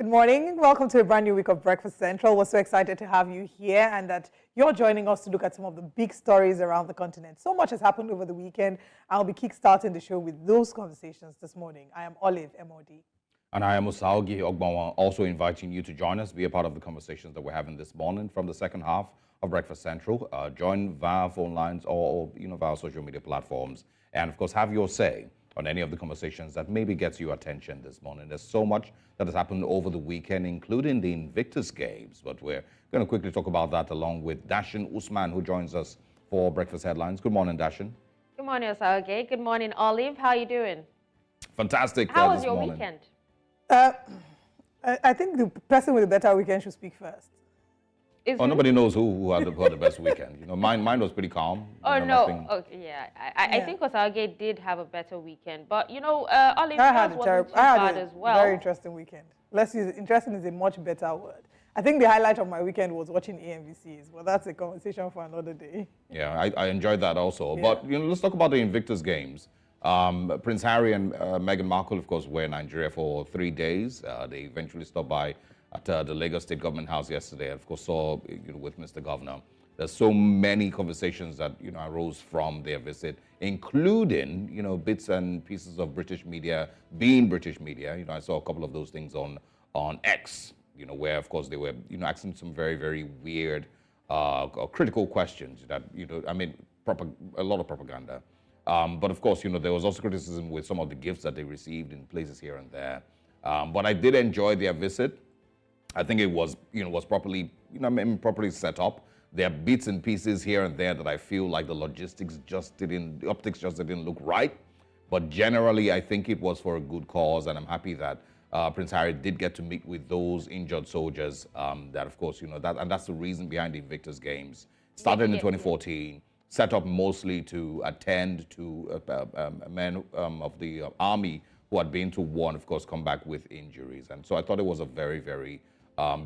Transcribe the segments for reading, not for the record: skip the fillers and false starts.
Good morning. Welcome to a brand new week of Breakfast Central. We're so excited to have you here and that you're joining us to look at some of the big stories around the continent. So much has happened over the weekend. I'll be kickstarting the show with those conversations this morning. I am Olive MOD. And I am Osaogi Ogbawa, also inviting you to join us, be a part of the conversations that we're having this morning from the second half of Breakfast Central. Join via phone lines or via social media platforms. And of course, have your say on any of the conversations that maybe gets your attention this morning. There's so much that has happened over the weekend, including the Invictus Games. But we're going to quickly talk about that along with Dashin Usman, who joins us for Breakfast Headlines. Good morning, Dashin. Good morning, Osaogi. Good morning, Olive. How are you doing? Fantastic. How was your weekend? I think the person with the better weekend should speak first. Nobody knows who had the best weekend. Mine was pretty calm. Oh, no. Okay, yeah. I think Osaogi did have a better weekend. But, Olive wasn't too bad as well. Very interesting weekend. Let's use it. Interesting is a much better word. I think the highlight of my weekend was watching Embassies, but that's a conversation for another day. Yeah, I enjoyed that also. Yeah. But, let's talk about the Invictus Games. Prince Harry and Meghan Markle, of course, were in Nigeria for 3 days. They eventually stopped by at the Lagos State Government House yesterday. Of course, saw with Mr. Governor. There's so many conversations that arose from their visit, including bits and pieces of British media being British media. I saw a couple of those things on X. Where of course they were asking some very, very weird or critical questions that a lot of propaganda. But of course, there was also criticism with some of the gifts that they received in places here and there. But I did enjoy their visit. I think it was, was properly, properly set up. There are bits and pieces here and there that I feel like the optics just didn't look right. But generally, I think it was for a good cause, and I'm happy that Prince Harry did get to meet with those injured soldiers. That, of course, and that's the reason behind the Invictus Games. Started in 2014. Set up mostly to attend to men of the army who had been to war and, of course, come back with injuries. And so I thought it was a very, very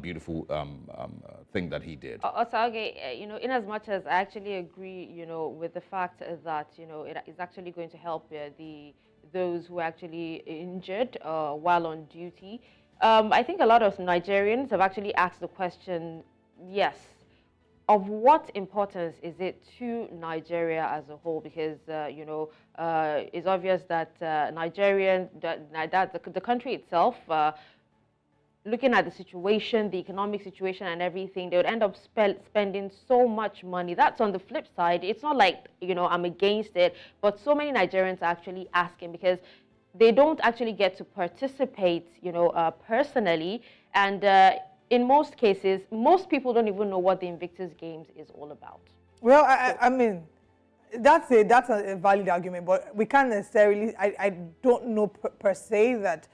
beautiful thing that he did. Osaogi, in as much as I actually agree, with the fact that, it is actually going to help those who are actually injured while on duty. I think a lot of Nigerians have actually asked the question, yes, of what importance is it to Nigeria as a whole? Because, it's obvious that the country itself, looking at the situation, the economic situation and everything, they would end up spending so much money. That's on the flip side. It's not like, I'm against it, but so many Nigerians are actually asking because they don't actually get to participate, personally. And in most cases, most people don't even know what the Invictus Games is all about. Well, I mean, that's a valid argument, but we can't necessarily, I don't know per se that,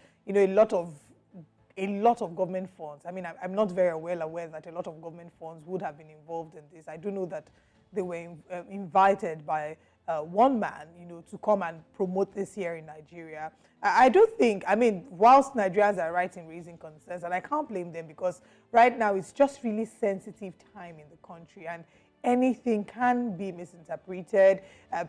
a lot of government funds. I mean, I'm not very well aware that a lot of government funds would have been involved in this. I do know that they were invited by one man, to come and promote this here in Nigeria. I do think, whilst Nigerians are right in raising concerns, and I can't blame them because right now it's just really sensitive time in the country and anything can be misinterpreted.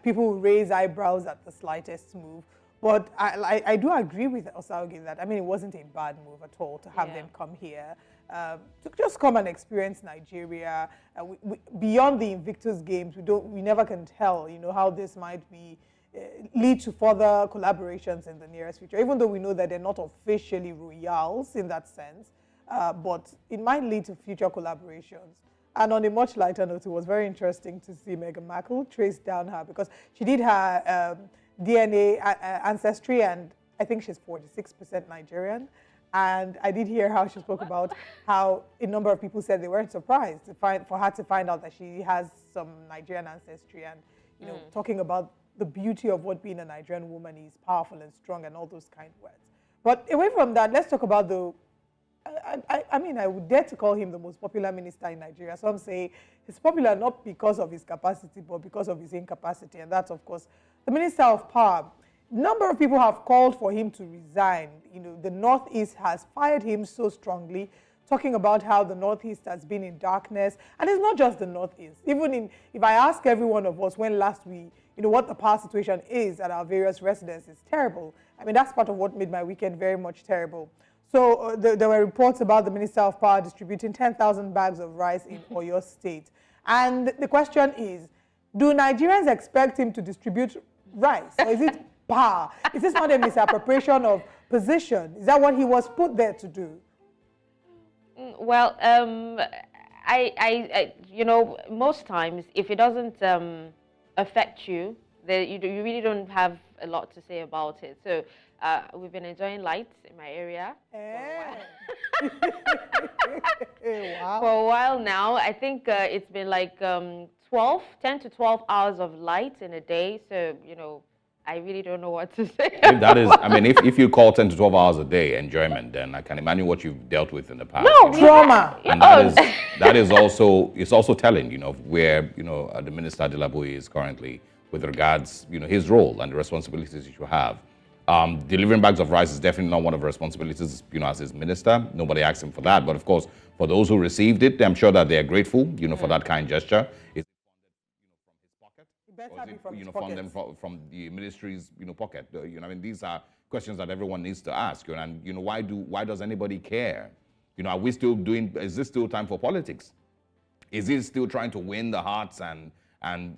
People will raise eyebrows at the slightest move. But I do agree with Osaogi that, it wasn't a bad move at all to have them come here, to just come and experience Nigeria. Beyond the Invictus Games, we never can tell, how this might be, lead to further collaborations in the nearest future, even though we know that they're not officially royals in that sense, but it might lead to future collaborations. And on a much lighter note, it was very interesting to see Meghan Markle trace down her, because she did her DNA ancestry, and I think she's 46% Nigerian. And I did hear how she spoke about how a number of people said they weren't surprised for her to find out that she has some Nigerian ancestry, and talking about the beauty of what being a Nigerian woman is, powerful and strong and all those kind of words. But away from that, let's talk about I would dare to call him the most popular minister in Nigeria. Some say he's popular not because of his capacity, but because of his incapacity. And that's, of course, the Minister of Power. A number of people have called for him to resign. The Northeast has fired him so strongly, talking about how the Northeast has been in darkness. And it's not just the Northeast. If I ask every one of us when last we, what the power situation is at our various residences, it's terrible. That's part of what made my weekend very much terrible. So there were reports about the Minister of Power distributing 10,000 bags of rice in Oyo State. And the question is, do Nigerians expect him to distribute rice? Or is it power? Is this not a misappropriation of position? Is that what he was put there to do? Well, you know, most times, if it doesn't affect you, you really don't have a lot to say about it. So we've been enjoying lights in my area Wow. for a while now. I think it's been like 10 to 12 hours of light in a day. So, you know, I really don't know what to say. If that is, I mean, if you call 10 to 12 hours a day enjoyment, then I can imagine what you've dealt with in the past. No, trauma. And that is also, it's also telling, you know, where, you know, the Minister Adebayo is currently with regards, you know, his role and the responsibilities he should have. Delivering bags of rice is definitely not one of the responsibilities, you know, as his minister. Nobody asked him for that. But of course, for those who received it, I'm sure that they're grateful, you know, for that kind gesture. It's Better be from his funding from the ministry's, you know, pocket. You know, I mean, these are questions that everyone needs to ask. You know, and you know, why does anybody care? You know, are we still doing? Is this still time for politics? Is it still trying to win the hearts and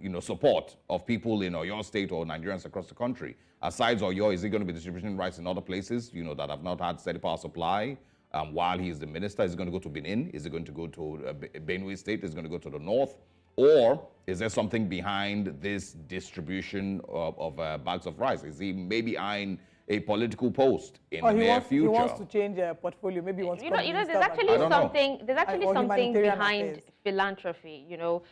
you know, support of people in Oyo State or Nigerians across the country? Aside Oyo, is he going to be distributing rights in other places, you know, that have not had steady power supply? While he is the minister, is he going to go to Benin? Is he going to go to Benue State? Is he going to go to the north? Or is there something behind this distribution of bags of rice? Is he maybe eyeing a political post in the near future? He wants to change portfolio. Maybe he wants to there's actually something behind philanthropy. You know,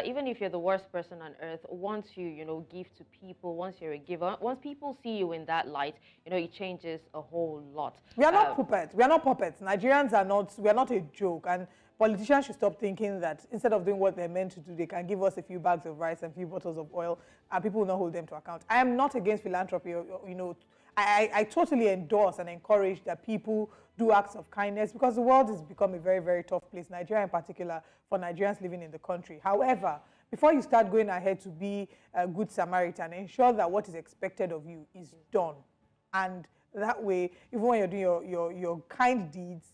even if you're the worst person on earth, once you know, give to people, once you're a giver, once people see you in that light, you know, it changes a whole lot. We are not puppets. We are not puppets. Nigerians are not. We are not a joke. And politicians should stop thinking that instead of doing what they're meant to do, they can give us a few bags of rice and a few bottles of oil, and people will not hold them to account. I am not against philanthropy. You know, I totally endorse and encourage that people do acts of kindness, because the world has become a very, very tough place, Nigeria in particular, for Nigerians living in the country. However, before you start going ahead to be a good Samaritan, ensure that what is expected of you is done. And that way, even when you're doing your kind deeds,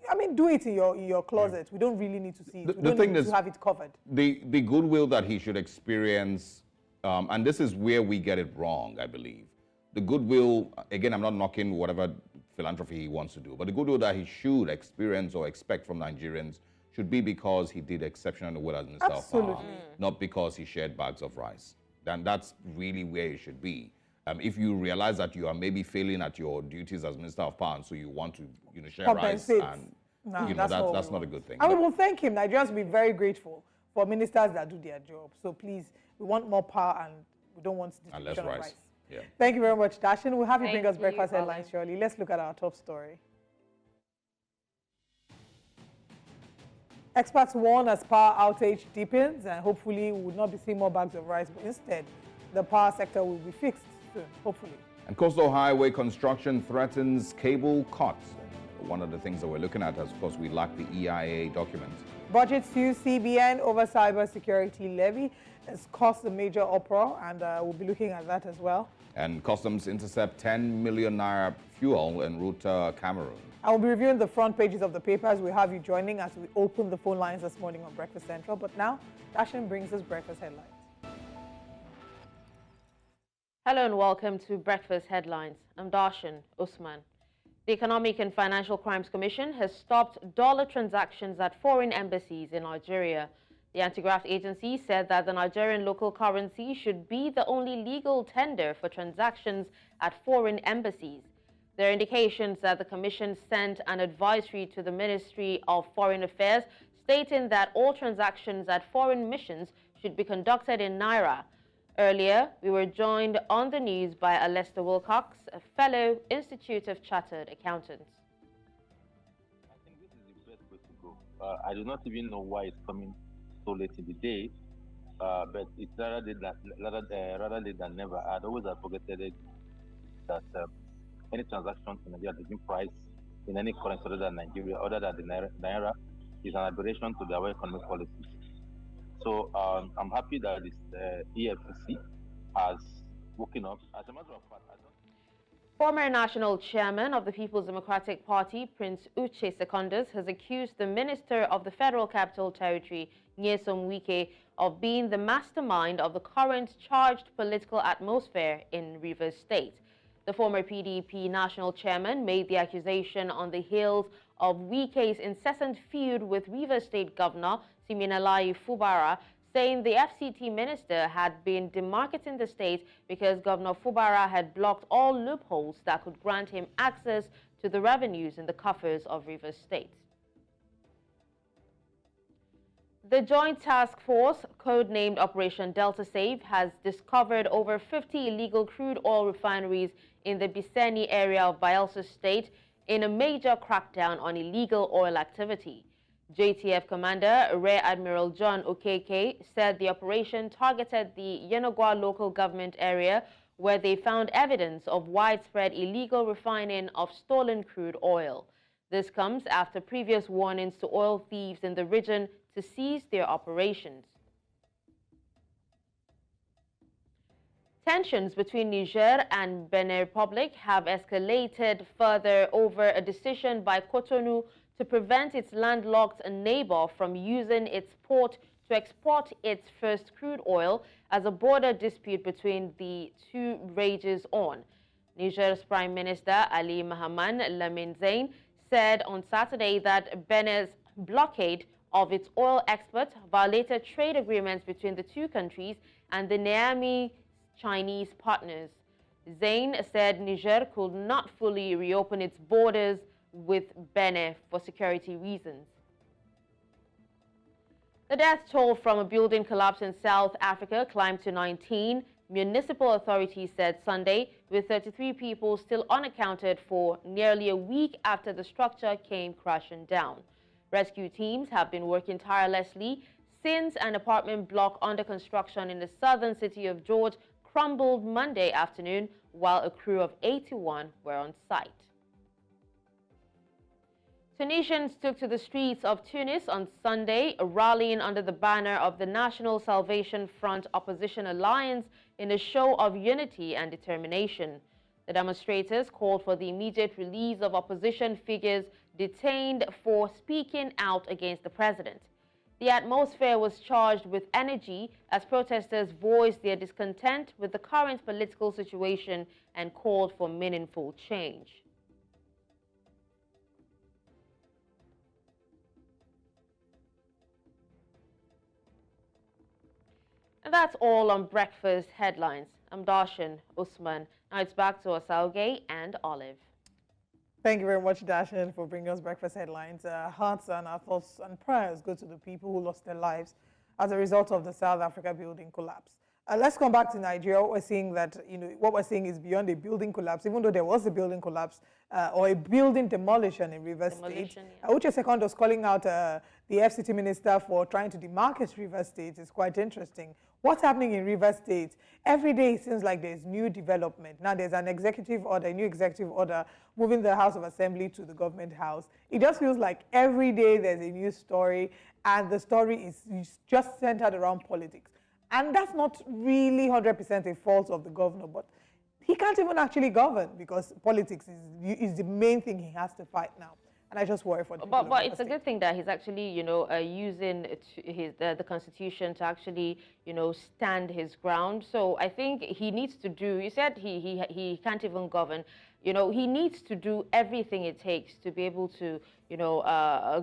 I mean, do it in your closet. We don't really need to see it. We don't need to have it covered. The goodwill that he should experience, and this is where we get it wrong, I believe. The goodwill, again, I'm not knocking whatever philanthropy he wants to do, but the goodwill that he should experience or expect from Nigerians should be because he did exceptionally well as Minister of Power, not because he shared bags of rice. Then that's really where it should be. If you realize that you are maybe failing at your duties as Minister of Power, and so you want to, you know, share rice, and you know, that's not a good thing. And we will thank him. Nigerians will be very grateful for ministers that do their job. So please, we want more power, and we don't want distribution of rice. Yeah. Thank you very much, Dashin. We'll have you bring us breakfast headlines shortly. Let's look at our top story. Experts warn as power outage deepens, and hopefully we will not be seeing more bags of rice, but instead the power sector will be fixed soon, hopefully. And coastal highway construction threatens cable cuts. One of the things that we're looking at is, of course, we lack the EIA documents. Budget sues CBN over cybersecurity levy has caused a major uproar, and we'll be looking at that as well. And customs intercept 10 million naira fuel en route to Cameroon. I will be reviewing the front pages of the papers. We have you joining as we open the phone lines this morning on Breakfast Central. But now, Dashin brings us breakfast headlines. Hello and welcome to Breakfast Headlines. I'm Darshan Usman. The Economic and Financial Crimes Commission has stopped dollar transactions at foreign embassies in Nigeria. The anti-graft agency said that the Nigerian local currency should be the only legal tender for transactions at foreign embassies. There are indications that the commission sent an advisory to the Ministry of Foreign Affairs stating that all transactions at foreign missions should be conducted in Naira. Earlier, we were joined on the news by Alester Wilcox, a fellow Institute of Chartered Accountants. I think this is the best way to go. I do not even know why it's coming so late in the day, but it's rather late than never. I'd always advocated that any transaction in Nigeria taking price in any currency other than Nigeria, other than the Naira, is an aberration to our economic policies. So I'm happy that this EFCC has woken up. As a matter of fact, Former national chairman of the People's Democratic Party, Prince Uche Secondus, has accused the Minister of the Federal Capital Territory, Nyesom Wike, of being the mastermind of the current charged political atmosphere in Rivers State. The former PDP national chairman made the accusation on the heels of Wike's incessant feud with Rivers State Governor Siminalayi Fubara, saying the FCT minister had been demarketing the state because Governor Fubara had blocked all loopholes that could grant him access to the revenues in the coffers of Rivers State. The Joint Task Force, codenamed Operation Delta Save, has discovered over 50 illegal crude oil refineries in the Biseni area of Bayelsa State in a major crackdown on illegal oil activity. JTF Commander Rear Admiral John Okeke said the operation targeted the Yenogwa local government area, where they found evidence of widespread illegal refining of stolen crude oil. This comes after previous warnings to oil thieves in the region to cease their operations. Tensions between Niger and Benin Republic have escalated further over a decision by Cotonou to prevent its landlocked neighbor from using its port to export its first crude oil, as a border dispute between the two rages on. Niger's Prime Minister Ali Mahaman Lamine Zain said on Saturday that Benin's blockade of its oil exports violated trade agreements between the two countries and the Niamey Chinese partners. Zain said Niger could not fully reopen its borders with Benin for security reasons. The death toll from a building collapse in South Africa climbed to 19, municipal authorities said Sunday, with 33 people still unaccounted for nearly a week after the structure came crashing down. Rescue teams have been working tirelessly since an apartment block under construction in the southern city of George crumbled Monday afternoon, while a crew of 81 were on site. Tunisians took to the streets of Tunis on Sunday, rallying under the banner of the National Salvation Front Opposition Alliance in a show of unity and determination. The demonstrators called for the immediate release of opposition figures detained for speaking out against the president. The atmosphere was charged with energy as protesters voiced their discontent with the current political situation and called for meaningful change. And that's all on breakfast headlines. I'm Darshan Usman. Now it's back to Osauge and Olive. Thank you very much, Dashin, for bringing us breakfast headlines. Hearts and our thoughts and prayers go to the people who lost their lives as a result of the South Africa building collapse. Let's come back to Nigeria. We're seeing that, what we're seeing is beyond a building collapse, even though there was a building collapse or a building demolition in Rivers State. Yeah. Uche Secondus calling out the FCT Minister for trying to demarket Rivers State is quite interesting. What's happening in Rivers State? Every day it seems like there's new development. Now there's an executive order, a new executive order moving the House of Assembly to the government house. It just feels like every day there's a new story, and the story is just centered around politics. And that's not really 100% a fault of the governor, but he can't even actually govern because politics is the main thing he has to fight now. And I just worry for the people. But it's a good thing that he's actually, using the Constitution to actually, stand his ground. So I think he needs to do. You said he can't even govern. He needs to do everything it takes to be able to,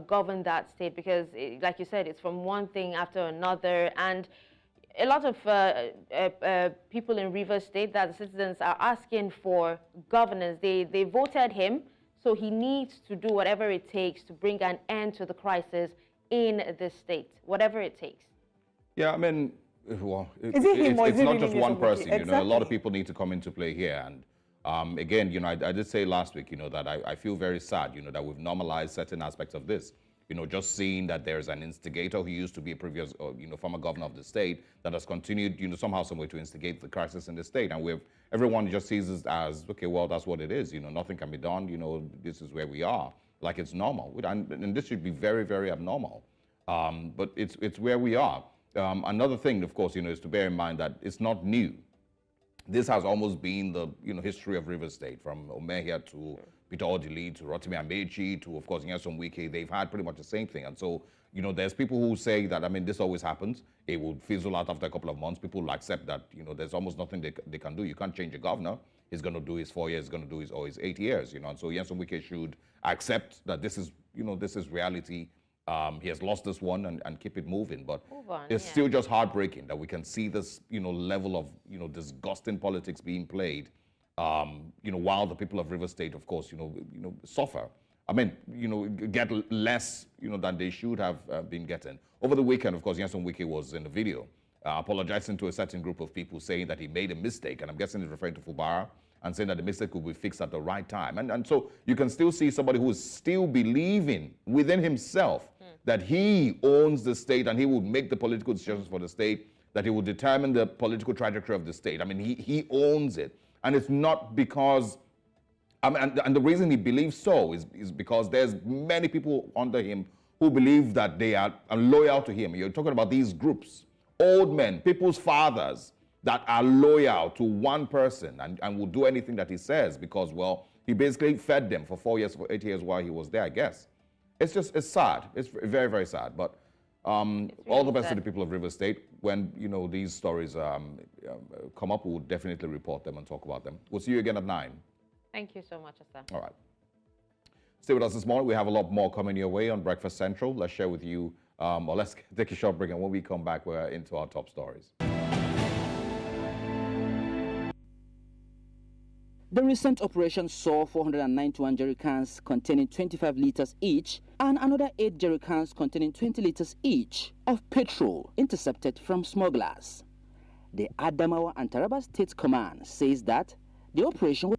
govern that state because, like you said, it's from one thing after another. And a lot of people in Rivers State, that the citizens are asking for governance. They voted him. So he needs to do whatever it takes to bring an end to the crisis in this state, whatever it takes. Yeah, I mean, well, it's not just one person. Exactly. A lot of people need to come into play here. And again, I did say last week, that I feel very sad, that we've normalized certain aspects of this. Just seeing that there's an instigator who used to be a previous, former governor of the state that has continued, somehow, some way to instigate the crisis in the state. And everyone just sees it as, okay, well, that's what it is. Nothing can be done. This is where we are. Like it's normal. And this should be very, very abnormal. But it's where we are. Another thing, of course, is to bear in mind that it's not new this has almost been the history of Rivers State, from Omehia to Peter Odili to Rotimi Amechi to, of course, Nyesom Wike. They've had pretty much the same thing. And so, there's people who say that, this always happens. It will fizzle out after a couple of months. People will accept that, there's almost nothing they can do. You can't change a governor. He's going to do his 4 years, he's going to do his 8 years, And so Nyesom Wike should accept that this is, this is reality. He has lost this one and keep it moving. But it's still just heartbreaking that we can see this, level of, disgusting politics being played, while the people of River State, of course, suffer. Get less, than they should have been getting. Over the weekend, of course, Nyesom Wike was in the video apologizing to a certain group of people, saying that he made a mistake. And I'm guessing he's referring to Fubara, and saying that the mistake will be fixed at the right time. And so you can still see somebody who is still believing within himself that he owns the state and he will make the political decisions for the state, that he will determine the political trajectory of the state. He owns it. And it's not because, and the reason he believes so is because there's many people under him who believe that they are loyal to him. You're talking about these groups, old men, people's fathers, that are loyal to one person and will do anything that he says because, well, he basically fed them for 4 years, for 8 years while he was there, I guess. It's sad. It's very, very sad. But really all the best to the people of River State. When, these stories come up, we'll definitely report them and talk about them. We'll see you again at 9. Thank you so much, Asa. All right. Stay with us this morning. We have a lot more coming your way on Breakfast Central. Let's share with you, or let's take a short break, and when we come back, we're into our top stories. The recent operation saw 491 jerrycans containing 25 liters each and another 8 jerrycans containing 20 liters each of petrol intercepted from smugglers. The Adamawa and Taraba State Command says that the operation was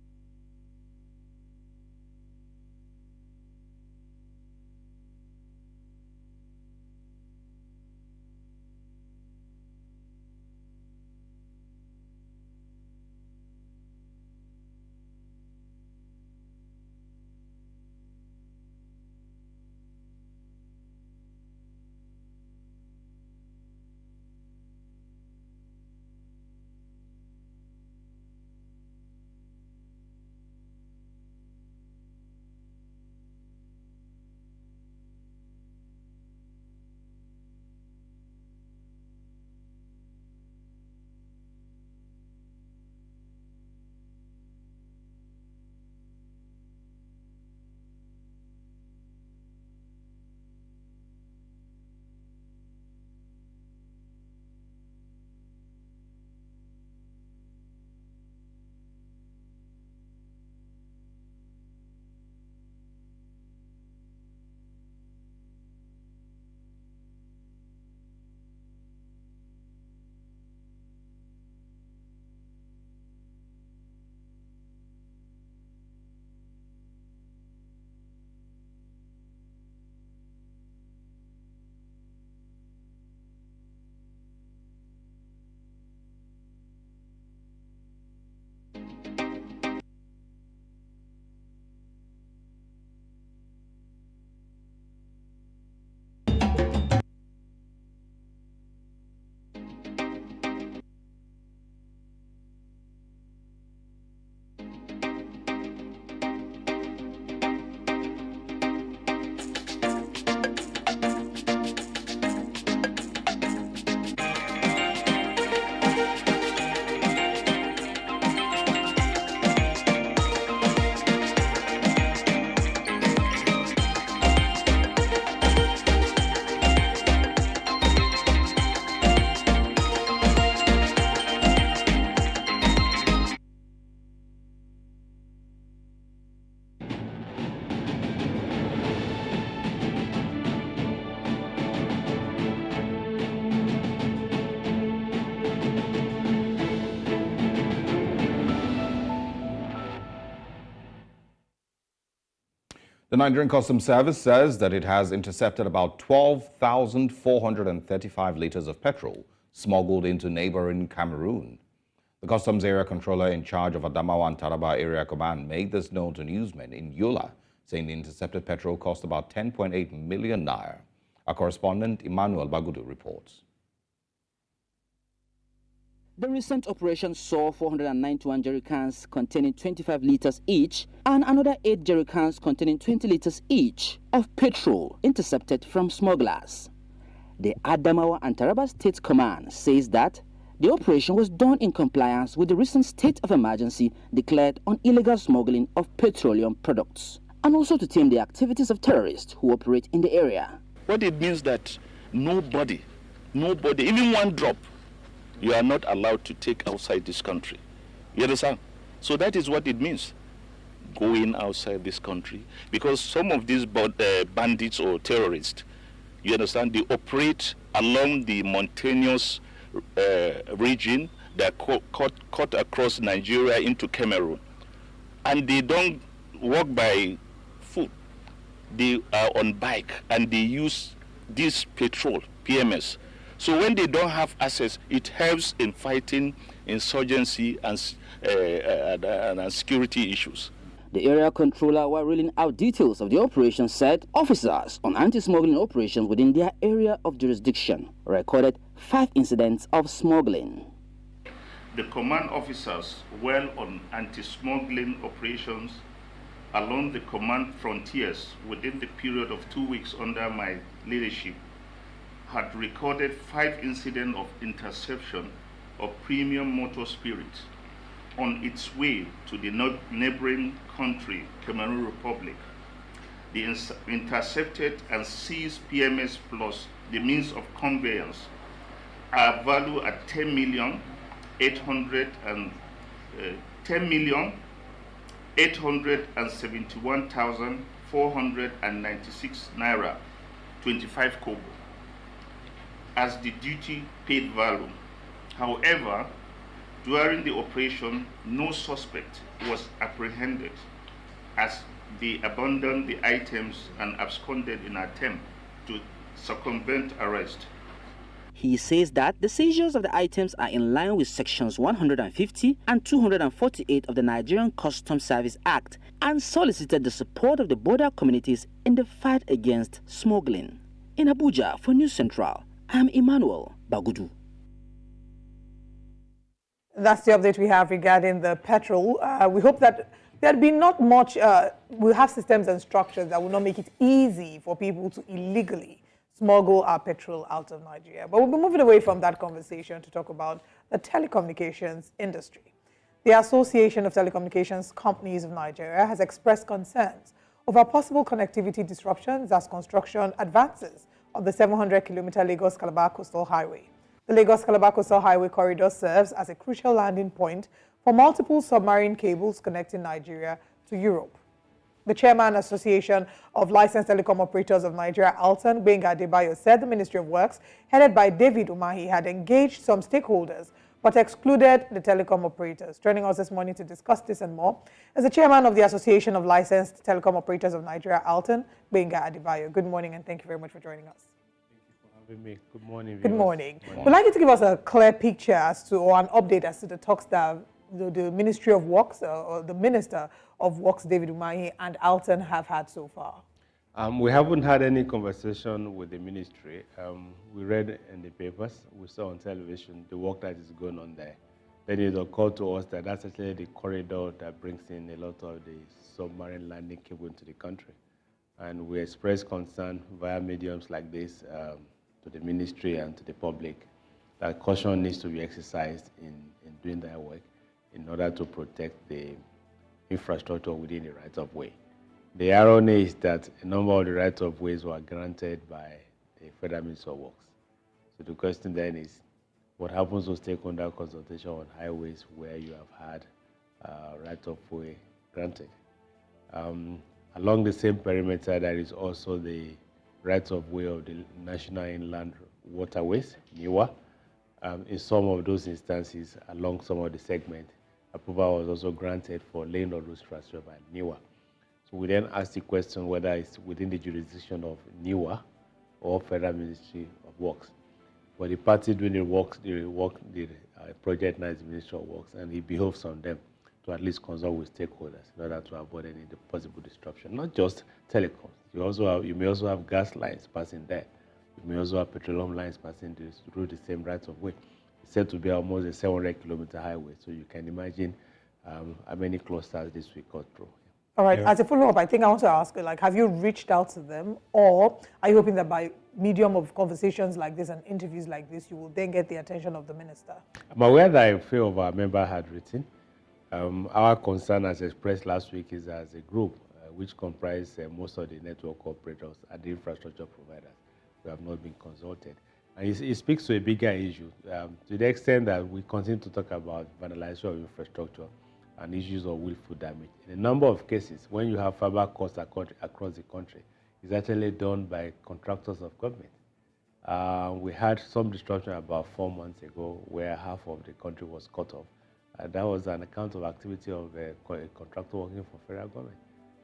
The Nigerian Customs Service says that it has intercepted about 12,435 liters of petrol smuggled into neighboring Cameroon. The Customs Area Controller in charge of Adamawa and Taraba Area Command made this known to newsmen in Yola, saying the intercepted petrol cost about 10.8 million naira. Our correspondent Emmanuel Bagudu reports. The recent operation saw 491 jerrycans containing 25 litres each and another 8 jerrycans containing 20 litres each of petrol intercepted from smugglers. The Adamawa and Taraba State Command says that the operation was done in compliance with the recent state of emergency declared on illegal smuggling of petroleum products, and also to tame the activities of terrorists who operate in the area. What it means that nobody, even one drop, you are not allowed to take outside this country. You understand? So that is what it means, going outside this country. Because some of these bandits or terrorists, you understand, they operate along the mountainous region that cut across Nigeria into Cameroon. And they don't walk by foot. They are on bike and they use this petrol, PMS. So when they don't have access, it helps in fighting insurgency and security issues. The area controller, while reeling out details of the operation, said officers on anti-smuggling operations within their area of jurisdiction recorded 5 incidents of smuggling. The command officers were on anti-smuggling operations along the command frontiers within the period of 2 weeks under my leadership had recorded 5 incidents of interception of premium motor spirits on its way to the neighboring country, Cameroon Republic. The intercepted and seized PMS plus the means of conveyance are valued at 10,871,496 Naira, 25 kobo, as the duty paid value. However, during the operation, no suspect was apprehended as they abandoned the items and absconded in an attempt to circumvent arrest. He says that the seizures of the items are in line with sections 150 and 248 of the Nigerian Customs Service Act and solicited the support of the border communities in the fight against smuggling. In Abuja for News Central, I am Emmanuel Bagudu. That's the update we have regarding the petrol. We hope that there'd be not much, we'll have systems and structures that will not make it easy for people to illegally smuggle our petrol out of Nigeria. But we'll be moving away from that conversation to talk about the telecommunications industry. The Association of Telecommunications Companies of Nigeria has expressed concerns over possible connectivity disruptions as construction advances on the 700-kilometer Lagos-Calabar coastal highway. The Lagos-Calabar coastal highway corridor serves as a crucial landing point for multiple submarine cables connecting Nigeria to Europe. The Chairman Association of Licensed Telecom Operators of Nigeria, ALTON, Gbenga Adebayo, said the Ministry of Works, headed by David Umahi, had engaged some stakeholders but excluded the telecom operators. Joining us this morning to discuss this and more is the Chairman of the Association of Licensed Telecom Operators of Nigeria, ALTON, Gbenga Adebayo. Good morning and thank you very much for joining us. Me. Good morning. Good morning. We'd like you to give us a clear picture as to, or an update as to the talks that the Ministry of Works, or the Minister of Works, David Umahi, and ALTON have had so far. We haven't had any conversation with the ministry. We read in the papers, we saw on television the work that is going on there. Then it occurred to us that that's actually the corridor that brings in a lot of the submarine landing cable into the country. And we expressed concern via mediums like this to the ministry and to the public that caution needs to be exercised in doing that work in order to protect the infrastructure within the right-of-way. The irony is that a number of the right-of-ways were granted by the Federal Minister of Works. So the question then is, what happens to stakeholder consultation on highways where you have had right-of-way granted? Along the same perimeter, there is also the right-of-way of the National Inland Waterways, NIWA. In some of those instances, along some of the segments, approval was also granted for laying of those transfer by NIWA. So we then asked the question whether it's within the jurisdiction of NIWA or Federal Ministry of Works. But the party doing the project now is the Ministry of Works, and it behoves on them to at least consult with stakeholders in order to avoid any possible disruption. Not just telecoms. You may also have gas lines passing there. You may also have petroleum lines passing through the same right of way. It's said to be almost a 700-kilometer highway. So you can imagine how many clusters this will cut through. All right. As a follow-up, I think I want to ask, like, have you reached out to them, or are you hoping that by medium of conversations like this and interviews like this, you will then get the attention of the minister? I'm aware that a few of our members had written. Our concern, as expressed last week, is as a group, which comprise most of the network operators and the infrastructure providers, who have not been consulted. And it speaks to a bigger issue, to the extent that we continue to talk about vandalization of infrastructure and issues of willful damage. In a number of cases, when you have fiber cuts across the country, it's actually done by contractors of government. We had some destruction about 4 months ago where half of the country was cut off. That was an account of activity of a contractor working for federal government.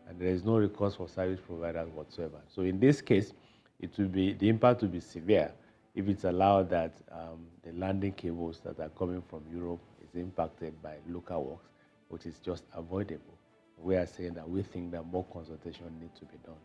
And there is no recourse for service providers whatsoever. So in this case, the impact will be severe if it's allowed that the landing cables that are coming from Europe is impacted by local works, which is just avoidable. We are saying that we think that more consultation needs to be done.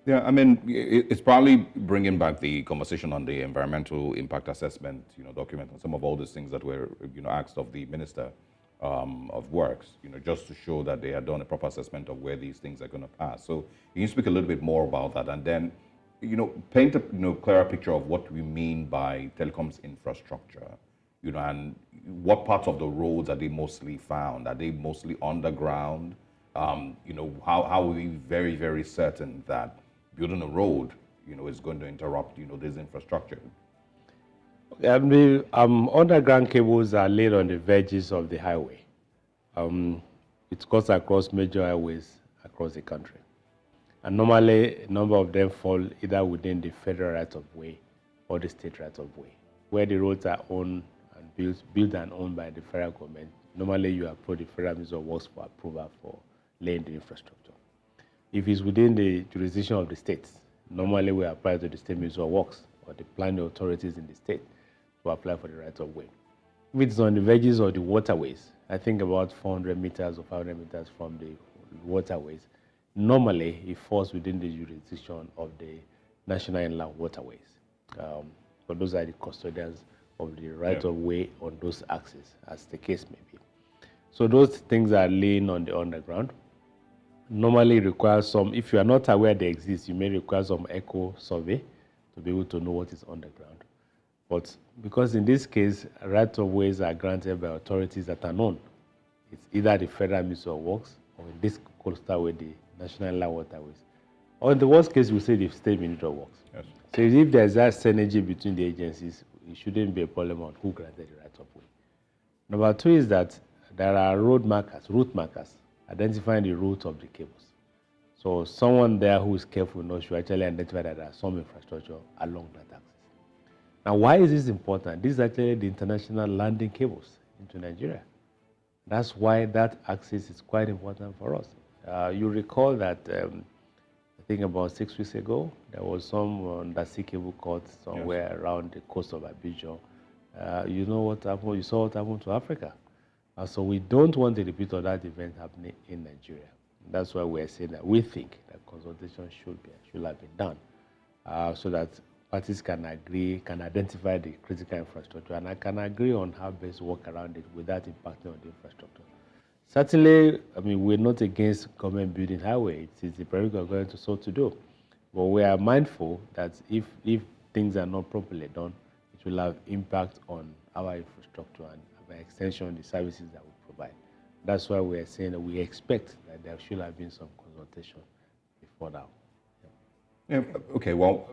Yeah, I mean, it's probably bringing back the conversation on the environmental impact assessment, document, and some of all these things that were, asked of the Minister of Works, just to show that they had done a proper assessment of where these things are going to pass. So can you speak a little bit more about that, and then, paint a clearer picture of what we mean by telecoms infrastructure, and what parts of the roads are they mostly found? Are they mostly underground? How are we very, very certain that building a road, is going to interrupt, this infrastructure? The underground cables are laid on the verges of the highway. It cuts across major highways across the country. And normally, a number of them fall either within the federal right of way or the state right of way. Where the roads are owned and built and owned by the federal government, normally you approach the Federal Minister of Works for approval for laying the infrastructure. If it's within the jurisdiction of the states, normally we apply to the State Minister of Works or the planning authorities in the state to apply for the right of way. If it's on the verges of the waterways, I think about 400 meters or 500 meters from the waterways, normally it falls within the jurisdiction of the National Inland Waterways. But those are the custodians of the right of way on those axes, as the case may be. So those things are laying on the underground. Normally require some, if you are not aware they exist, you may require some echo survey to be able to know what is underground. But because in this case, right of ways are granted by authorities that are known, it's either the Federal Minister of Works or in this coastal way, the National Inland Waterways. Or in the worst case, we say the State Minister of Works. Yes. So if there's that synergy between the agencies, it shouldn't be a problem on who granted the right of way. Number two is that there are route markers, identifying the route of the cables. So someone there who is careful enough should actually identify that there are some infrastructure along that axis. Now, why is this important? This is actually the international landing cables into Nigeria. That's why that axis is quite important for us. You recall that I think about 6 weeks ago, there was some undersea cable cut somewhere around the coast of Abidjan. You know what happened? You saw what happened to Africa. So we don't want a repeat of that event happening in Nigeria. That's why we're saying that we think that consultation should have been done so that parties can agree, can identify the critical infrastructure, and I can agree on how best to work around it without impacting on the infrastructure. Certainly, I mean, we're not against government building highway. It's the prerogative of government to do. But we are mindful that if things are not properly done, it will have impact on our infrastructure and by extension, the services that we provide. That's why we are saying that we expect that there should have been some consultation before now. Yeah. Okay, well,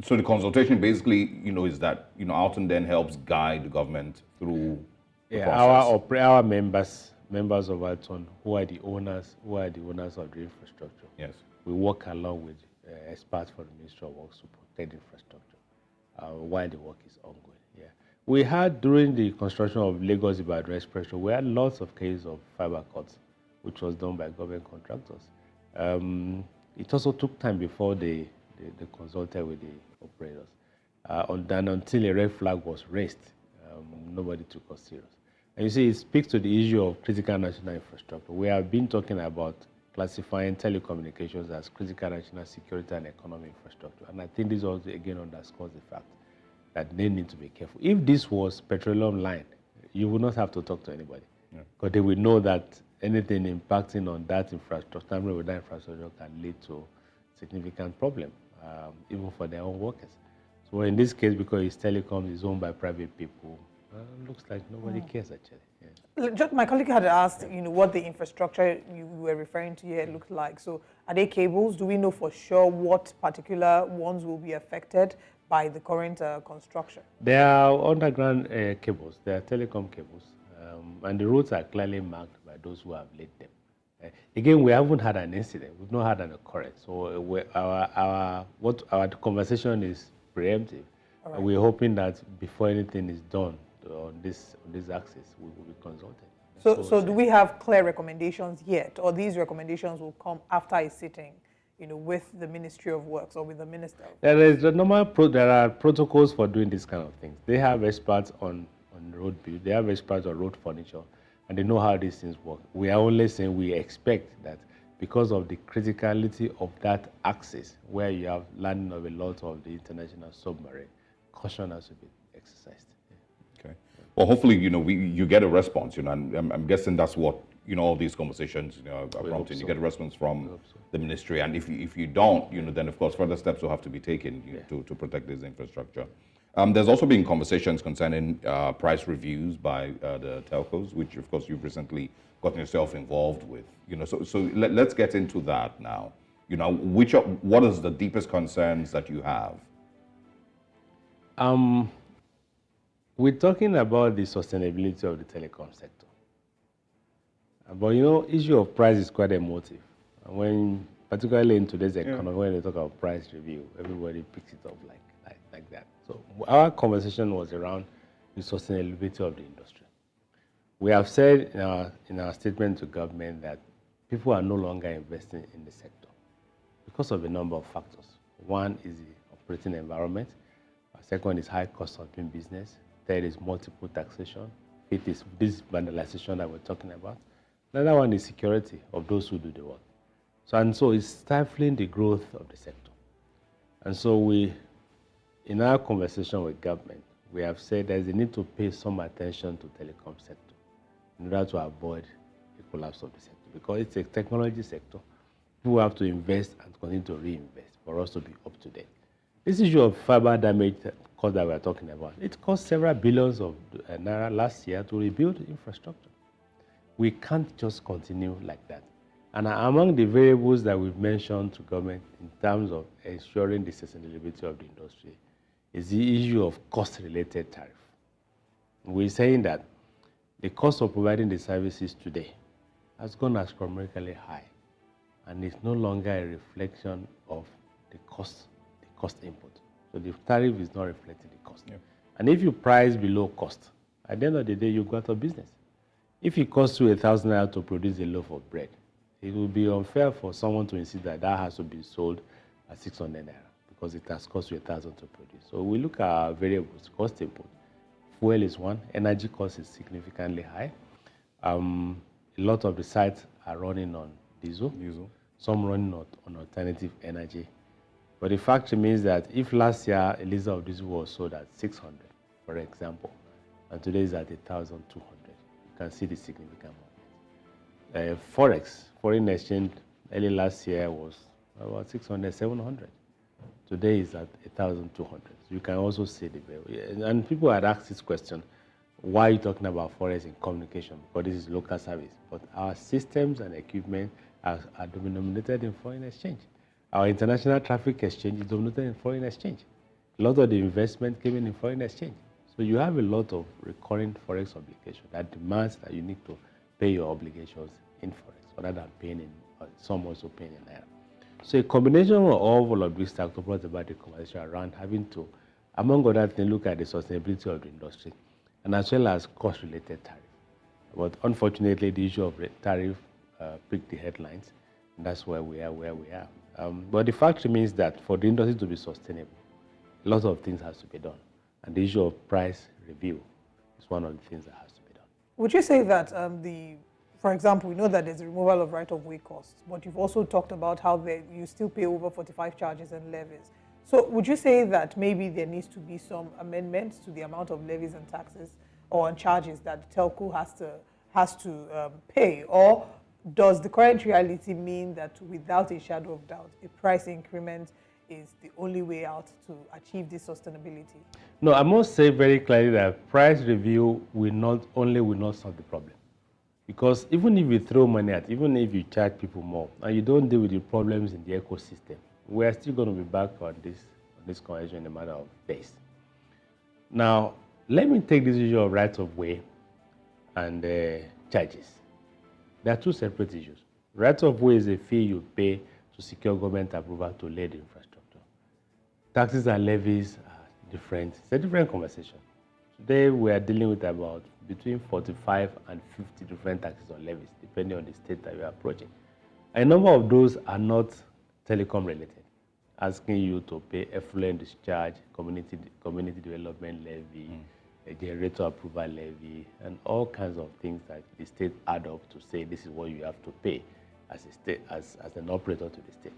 so the consultation basically, is that, ALTON then helps guide the government through the process. Our members of ALTON, who are the owners of the infrastructure. Yes. We work along with experts from the Ministry of Works to protect the infrastructure while the work is ongoing. Yeah. We had, during the construction of Lagos-Calabar Expressway, we had lots of cases of fiber cuts, which was done by government contractors. It also took time before they consulted with the operators. Until a red flag was raised, nobody took us serious. And you see, it speaks to the issue of critical national infrastructure. We have been talking about classifying telecommunications as critical national security and economic infrastructure. And I think this also, again, underscores the fact that they need to be careful. If this was petroleum line, you would not have to talk to anybody, because they will know that anything impacting on that infrastructure, tampering with that infrastructure, can lead to significant problem, even for their own workers. So in this case, because it's telecom, it's owned by private people, looks like nobody cares actually. Just, my colleague had asked, what the infrastructure you were referring to here looked like. So, are they cables? Do we know for sure what particular ones will be affected by the current construction? They are underground cables. They are telecom cables, and the roads are clearly marked by those who have laid them. Again, we haven't had an incident. We've not had an occurrence. So our conversation is preemptive. Right. We're hoping that before anything is done on this axis, we will be consulted. So do we have clear recommendations yet, or these recommendations will come after a sitting, with the Ministry of Works or with the Minister? There are protocols for doing this kind of things. They have experts on road build, they have experts on road furniture, and they know how these things work. We are only saying we expect that because of the criticality of that axis, where you have landing of a lot of the international submarine, caution has to be exercised. Okay. Well, hopefully, you get a response, and I'm guessing that's what, all these conversations, are prompting. You get a response from the ministry, and if you don't, then of course further steps will have to be taken to protect this infrastructure. There's also been conversations concerning price reviews by the telcos, which of course you've recently gotten yourself involved with. So let's get into that now. What is the deepest concerns that you have? We're talking about the sustainability of the telecom sector. But issue of price is quite emotive. And particularly in today's economy, when they talk about price review, everybody picks it up like that. So our conversation was around the sustainability of the industry. We have said in our statement to government that people are no longer investing in the sector because of a number of factors. One is the operating environment. Second is high cost of doing business. Third is multiple taxation. Fifth is this vandalization that we're talking about. Another one is security of those who do the work. So it's stifling the growth of the sector. And so in our conversation with government, we have said there's a need to pay some attention to telecom sector in order to avoid the collapse of the sector, because it's a technology sector. People have to invest and continue to reinvest for us to be up to date. This issue of fiber damage cost that we're talking about, it cost several billions of Naira last year to rebuild infrastructure. We can't just continue like that. And among the variables that we've mentioned to government in terms of ensuring the sustainability of the industry is the issue of cost-related tariff. We're saying that the cost of providing the services today has gone astronomically high, and it's no longer a reflection of the cost input. So the tariff is not reflecting the cost. Yeah. And if you price below cost, at the end of the day, you go out of business. If it costs you 1,000 naira to produce a loaf of bread, it will be unfair for someone to insist that has to be sold at 600 naira because it has cost you 1,000 to produce. So we look at our variables, cost input. Fuel is one. Energy cost is significantly high. A lot of the sites are running on diesel. Some running on alternative energy. But the fact remains that if last year a liter of diesel was sold at 600, for example, and today is at 1,200, you can see the significant movement. Forex, foreign exchange, early last year was about 600, 700. Today is at 1,200. So you can also see the value. And people had asked this question, why are you talking about forex in communication? Because this is local service. But our systems and equipment are denominated in foreign exchange. Our international traffic exchange is denominated in foreign exchange. A lot of the investment came in foreign exchange. So you have a lot of recurring forex obligations that demands that you need to pay your obligations in forex rather than paying in, some also paying in naira. So a combination of all of these factors brought about the conversation around having to, among other things, look at the sustainability of the industry and as well as cost-related tariff. But unfortunately, the issue of tariff picked the headlines, and that's where we are where we are. But the fact remains that for the industry to be sustainable, a lot of things has to be done. And the issue of price review is one of the things that has to be done. Would you say that for example, we know that there's a removal of right-of-way costs, but you've also talked about how you still pay over 45 charges and levies. So would you say that maybe there needs to be some amendments to the amount of levies and taxes or on charges that telco has to pay? Or does the current reality mean that without a shadow of doubt, a price increment is the only way out to achieve this sustainability? No, I must say very clearly that price review will not solve the problem. Because even if you throw money at, even if you charge people more, and you don't deal with the problems in the ecosystem, we are still going to be back on this conversation in a matter of days. Now, let me take this issue of right of way and charges. There are two separate issues. Right of way is a fee you pay to secure government approval to lay the infrastructure. Taxes and levies are different. It's a different conversation. Today, we are dealing with about between 45 and 50 different taxes or levies, depending on the state that you are approaching. A number of those are not telecom related, asking you to pay effluent discharge, community development levy, a generator approval levy, and all kinds of things that the state add up to say this is what you have to pay as a state, as an operator to the state,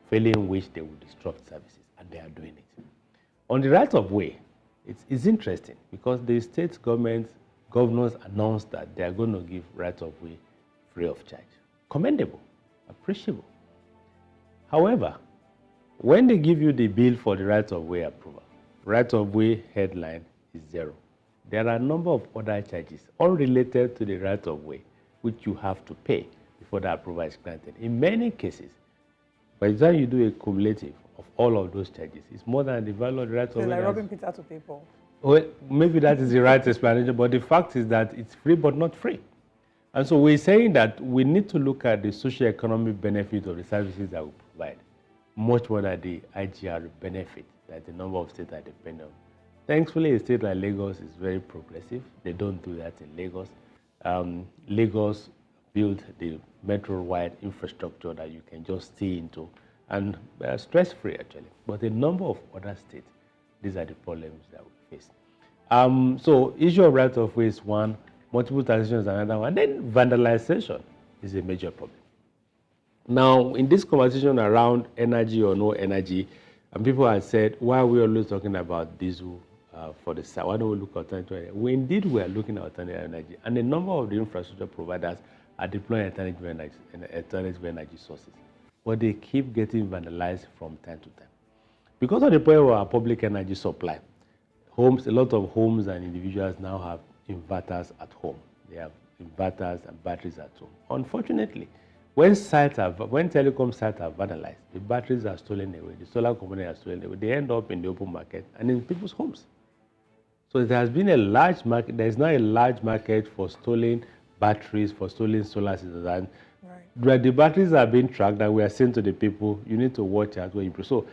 failing which they will disrupt services, and they are doing it. On the right of way, it's interesting because the state governors announced that they are going to give right of way free of charge. Commendable, appreciable. However, when they give you the bill for the right of way approval, right of way headline is 0. There are a number of other charges unrelated to the right of way which you have to pay before the approval is granted. In many cases, by the time you do a cumulative of all of those charges, it's more than the value of the right of way. Like robbing Peter to pay Paul. Well, maybe that is the right explanation, but the fact is that it's free but not free. And so we're saying that we need to look at the socio-economic benefit of the services that we provide, much more than the IGR benefit that the number of states are dependent on. Thankfully, a state like Lagos is very progressive. They don't do that in Lagos. Lagos built the metro-wide infrastructure that you can just see into, and stress-free actually. But a number of other states, these are the problems that we face. So issue of right of way is one, multiple taxation is another one, and then vandalization is a major problem. Now, in this conversation around energy or no energy, and people have said, why are we always talking about diesel for the south? Why don't we look at alternative energy? We are looking at alternative energy, and a number of the infrastructure providers are deploying alternative energy sources, but they keep getting vandalized from time to time. Because of the point of our public energy supply, a lot of homes and individuals now have inverters at home. They have inverters and batteries at home. Unfortunately, when telecom sites are vandalized, the batteries are stolen away, the solar components are stolen away, they end up in the open market and in people's homes. So there has been a large market, there is now a large market for stolen batteries, for stolen solar systems. And right. The batteries are being tracked, and we are saying to the people, you need to watch out where you improve. So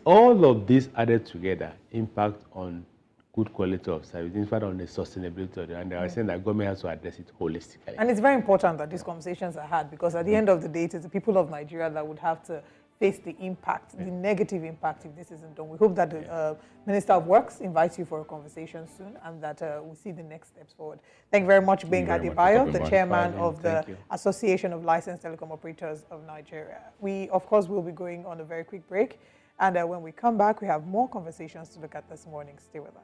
all of this added together impact on good quality of service, in fact on the sustainability of it, and they are saying that government has to address it holistically. And it's very important that these conversations are had, because at the end of the day, it is the people of Nigeria that would have to face the impact, the negative impact if this isn't done. We hope that the Minister of Works invites you for a conversation soon, and that we'll see the next steps forward. Thank you very much, Gbenga Adebayo, the chairman of the Association of Licensed Telecom Operators of Nigeria. We, of course, will be going on a very quick break. And when we come back, we have more conversations to look at this morning. Stay with us.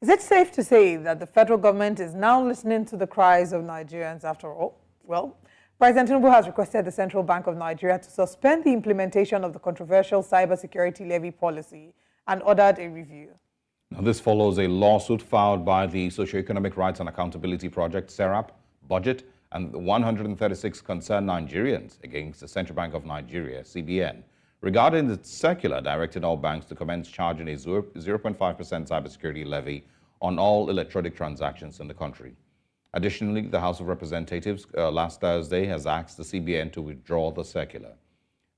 Is it safe to say that the federal government is now listening to the cries of Nigerians after all? Well, President Tinubu has requested the Central Bank of Nigeria to suspend the implementation of the controversial cybersecurity levy policy and ordered a review. Now, this follows a lawsuit filed by the Socioeconomic Rights and Accountability Project, SERAP, Budget, and 136 concerned Nigerians against the Central Bank of Nigeria, CBN, regarding its circular directing all banks to commence charging a 0.5% cybersecurity levy on all electronic transactions in the country. Additionally, the House of Representatives last Thursday has asked the CBN to withdraw the circular.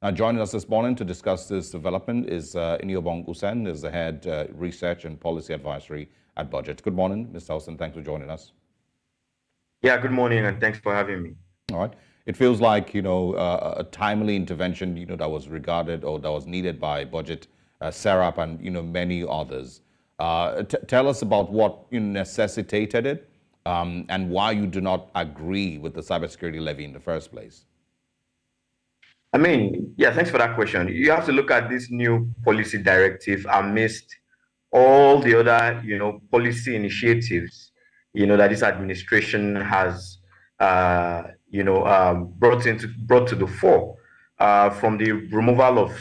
Now, joining us this morning to discuss this development is Iniobong Usen, is the head research and policy advisory at Budget. Good morning, Mr. Usen. Thanks for joining us. Yeah, good morning, and thanks for having me. All right. It feels like, a timely intervention, that was regarded or that was needed by Budget, SERAP, and, many others. Tell us about what necessitated it and why you do not agree with the cybersecurity levy in the first place. I mean, yeah, thanks for that question. You have to look at this new policy directive amidst all the other, policy initiatives, that this administration has, brought to the fore, from the removal of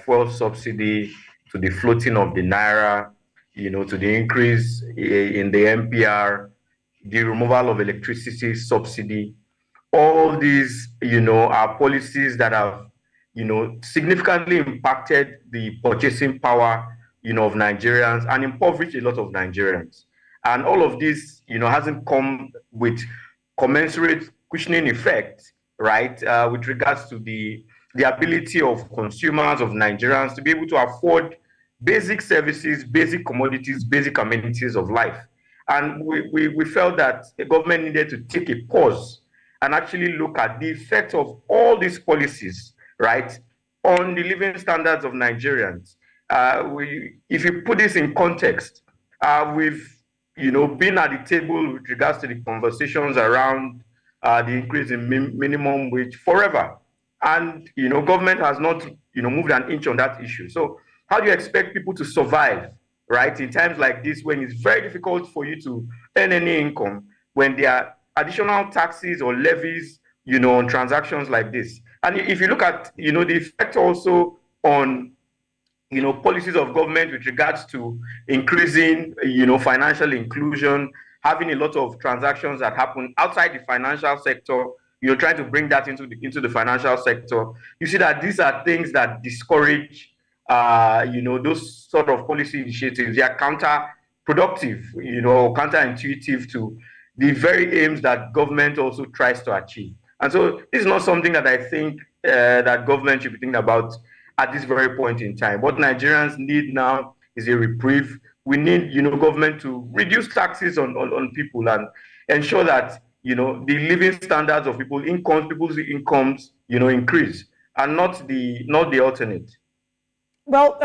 fuel subsidy to the floating of the Naira, to the increase in the MPR, the removal of electricity subsidy. All these, are policies that have, significantly impacted the purchasing power, of Nigerians and impoverished a lot of Nigerians. And all of this, hasn't come with commensurate cushioning effect, right, with regards to the ability of consumers, of Nigerians, to be able to afford basic services, basic commodities, basic amenities of life. And we felt that the government needed to take a pause and actually look at the effect of all these policies, right, on the living standards of Nigerians. If you put this in context, we've, been at the table with regards to the conversations around the increase in minimum wage forever. And, government has not, moved an inch on that issue. So how do you expect people to survive, right, in times like this, when it's very difficult for you to earn any income, when there are additional taxes or levies, on transactions like this? And if you look at, the effect also on, policies of government with regards to increasing, financial inclusion, having a lot of transactions that happen outside the financial sector, trying to bring that into the financial sector, you see that these are things that discourage, those sort of policy initiatives. They are counterproductive, counterintuitive to the very aims that government also tries to achieve. And so this is not something that I think that government should be thinking about at this very point in time. What Nigerians need now is a reprieve. We need, government to reduce taxes on people and ensure that, the living standards of people's incomes, increase, and not the alternate. Well,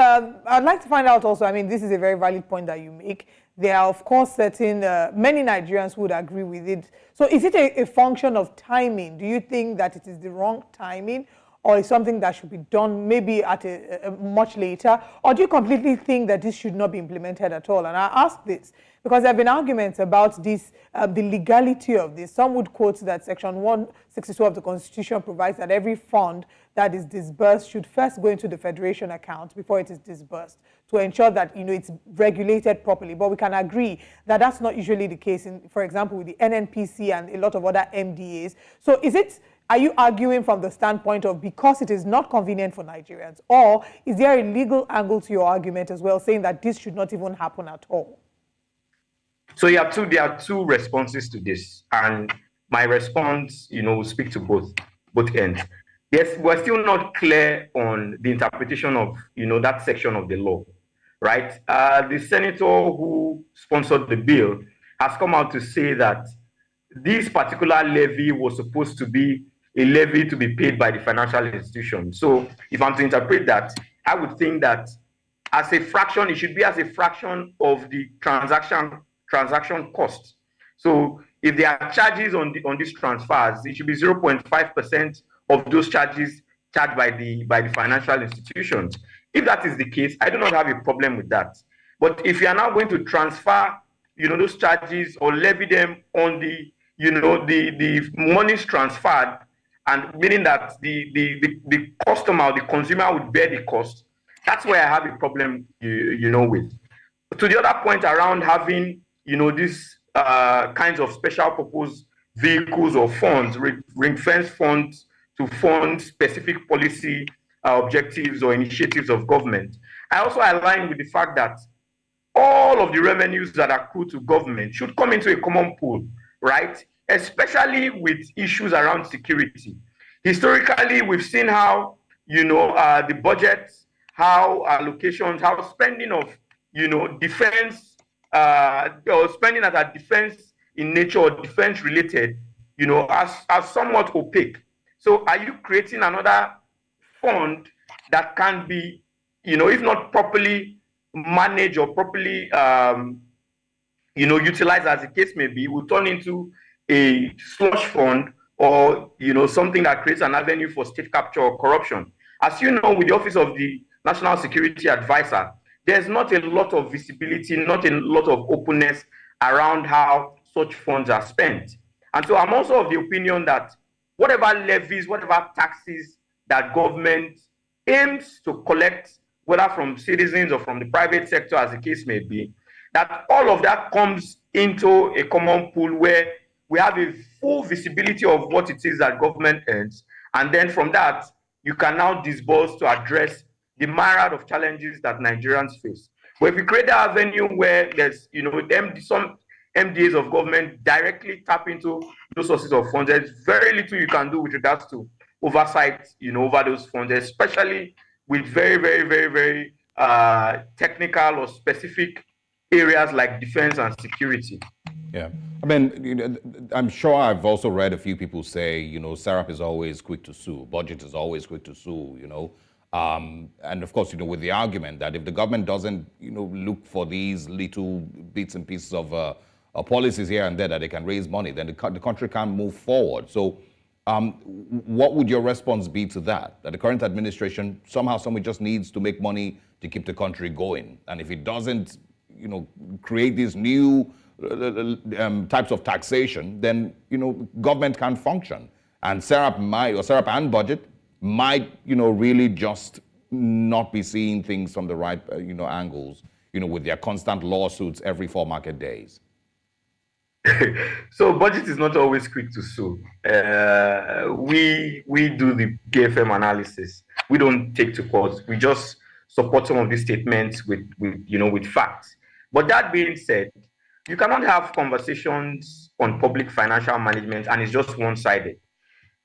I'd like to find out also, I mean, this is a very valid point that you make. There are, of course, certain, many Nigerians would agree with it. So is it a function of timing? Do you think that it is the wrong timing, or is something that should be done maybe at a much later? Or do you completely think that this should not be implemented at all? And I ask this because there have been arguments about this, the legality of this. Some would quote that Section 162 of the Constitution provides that every fund that is disbursed should first go into the Federation account before it is disbursed, to ensure that, it's regulated properly. But we can agree that that's not usually the case, for example, with the NNPC and a lot of other MDAs. So are you arguing from the standpoint of because it is not convenient for Nigerians, or is there a legal angle to your argument as well, saying that this should not even happen at all? So there are two responses to this, and my response, will speak to both ends. Yes, we're still not clear on the interpretation of, that section of the law, right? The senator who sponsored the bill has come out to say that this particular levy was supposed to be a levy to be paid by the financial institution. So if I'm to interpret that, I would think that as a fraction, it should be as a fraction of the transaction cost. So if there are charges on these transfers, it should be 0.5% of those charges charged by the financial institutions. If that is the case, I do not have a problem with that. But if you are now going to transfer, those charges or levy them on the monies transferred, and meaning that the customer or the consumer would bear the cost, that's where I have a problem, with. To the other point around having, these kinds of special purpose vehicles or funds, ring-fence funds to fund specific policy objectives or initiatives of government, I also align with the fact that all of the revenues that accrue to government should come into a common pool, right? Especially with issues around security. Historically, we've seen how, the budgets, how allocations, how spending of, defense, or spending that are defense in nature or defense related, are somewhat opaque. So are you creating another fund that can be, if not properly managed or properly, utilized, as the case may be, will turn into a slush fund or, something that creates an avenue for state capture or corruption. As you know, with the Office of the National Security Advisor, there's not a lot of visibility, not a lot of openness around how such funds are spent. And so I'm also of the opinion that whatever levies, whatever taxes that government aims to collect, whether from citizens or from the private sector, as the case may be, that all of that comes into a common pool where we have a full visibility of what it is that government earns. And then from that, you can now disburse to address the myriad of challenges that Nigerians face. But if you create that avenue where there's, some MDAs of government directly tap into those sources of funds, there's very little you can do with regards to oversight, over those funds, especially with very, very, very, very technical or specific areas like defense and security. Yeah. I mean, I'm sure I've also read a few people say, SARAP is always quick to sue, budget is always quick to sue, and of course, with the argument that if the government doesn't, look for these little bits and pieces of policies here and there that they can raise money, then the country can't move forward. So what would your response be to that? That the current administration somehow, somewhere just needs to make money to keep the country going. And if it doesn't, create these new types of taxation, then, government can't function. And SARAP and budget might, really just not be seeing things from the right, angles, with their constant lawsuits every 4 market days. So budget is not always quick to sue. We do the PFM analysis. We don't take to court. We just support some of these statements with facts. But that being said, you cannot have conversations on public financial management and it's just one-sided.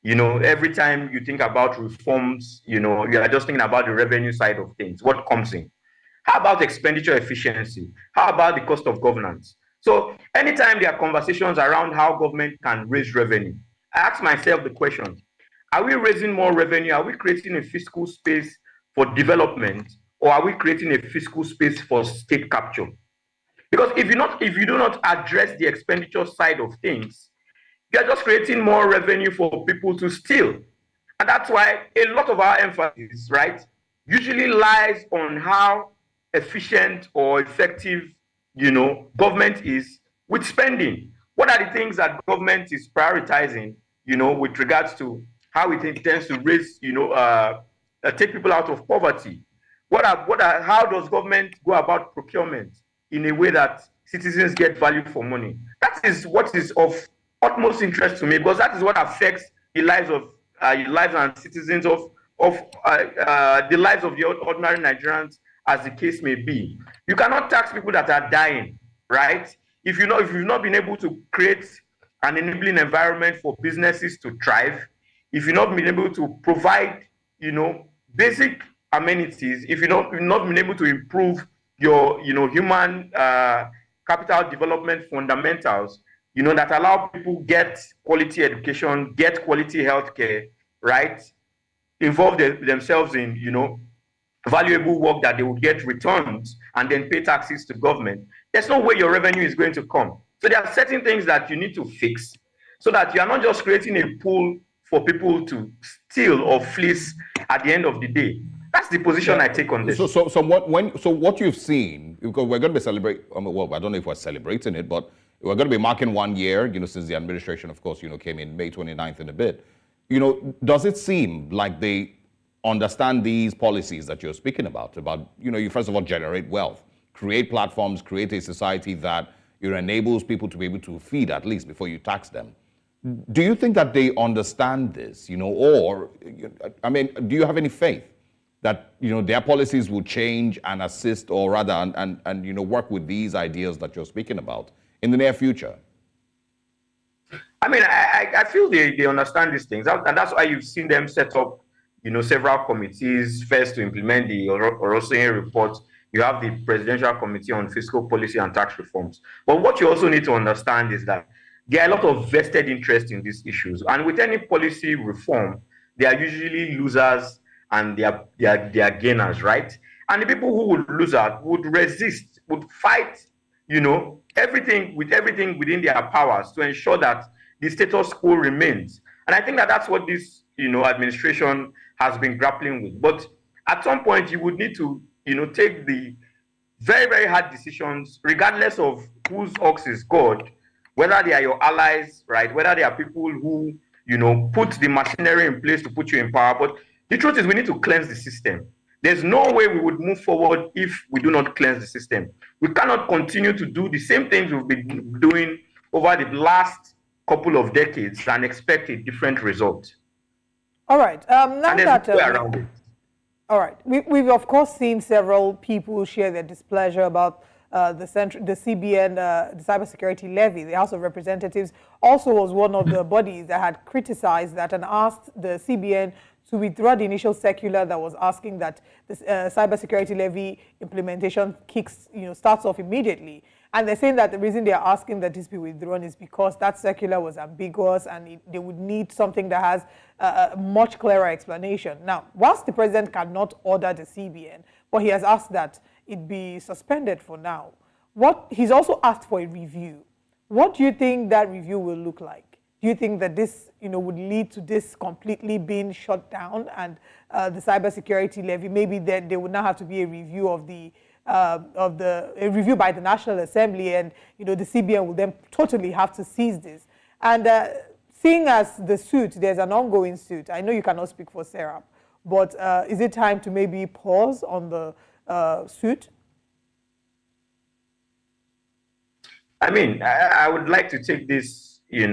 Every time you think about reforms, you are just thinking about the revenue side of things, what comes in. How about expenditure efficiency? How about the cost of governance? So anytime there are conversations around how government can raise revenue, I ask myself the question, are we raising more revenue? Are we creating a fiscal space for development, or are we creating a fiscal space for state capture? Because if you do not address the expenditure side of things, you are just creating more revenue for people to steal. And that's why a lot of our emphasis, right, usually lies on how efficient or effective, government is with spending. What are the things that government is prioritizing, with regards to how it intends to raise, take people out of poverty? How does government go about procurement in a way that citizens get value for money? That is what is of utmost interest to me, because that is what affects the lives and citizens of the lives of the ordinary Nigerians, as the case may be. You cannot tax people that are dying, right? If you've not been able to create an enabling environment for businesses to thrive, if you've not been able to provide, basic amenities, if you've not been able to improve your, human capital development fundamentals, that allow people get quality education, get quality healthcare, right? Involve themselves in, valuable work that they would get returns and then pay taxes to government. There's no way your revenue is going to come. So there are certain things that you need to fix so that you are not just creating a pool for people to steal or fleece at the end of the day. That's the position I take on this. So what you've seen, because we're going to be celebrating, well, I don't know if we're celebrating it, but we're going to be marking 1 year, since the administration, of course, came in May 29th in a bit. Does it seem like they understand these policies that you're speaking about, you first of all generate wealth, create platforms, create a society that enables people to be able to feed at least before you tax them? Do you think that they understand this, or, do you have any faith that, their policies will change and assist, or rather, and work with these ideas that you're speaking about in the near future? I feel they understand these things, and that's why you've seen them set up, several committees, first to implement the Orosanye report. You have the Presidential Committee on Fiscal Policy and Tax Reforms. But what you also need to understand is that there are a lot of vested interest in these issues. And with any policy reform, there are usually losers and they are gainers, right? And the people who would lose out would resist, would fight, everything within their powers to ensure that the status quo remains. And I think that that's what this, administration has been grappling with. But at some point, you would need to, take the very, very hard decisions, regardless of whose ox is God, whether they are your allies, right? Whether they are people who, put the machinery in place to put you in power. But the truth is we need to cleanse the system. There's no way we would move forward if we do not cleanse the system. We cannot continue to do the same things we've been doing over the last couple of decades and expect a different result. All right. Now that around it. All right. We've of course seen several people share their displeasure about the CBN, the cybersecurity levy. The House of Representatives also was one of the bodies that had criticized that and asked the CBN to withdraw the initial circular that was asking that the cybersecurity levy implementation starts off immediately. And they're saying that the reason they're asking that this be withdrawn is because that circular was ambiguous and they would need something that has a much clearer explanation. Now, whilst the president cannot order the CBN, but he has asked that it be suspended for now. He's also asked for a review. What do you think that review will look like? Do you think that this, would lead to this completely being shut down and the cybersecurity levy? Maybe then there would not have to be a review a review by the National Assembly, and the CBN will then totally have to seize this. And seeing as the suit, there's an ongoing suit. I know you cannot speak for Sarah, but is it time to maybe pause on the suit? I mean, I would like to take this a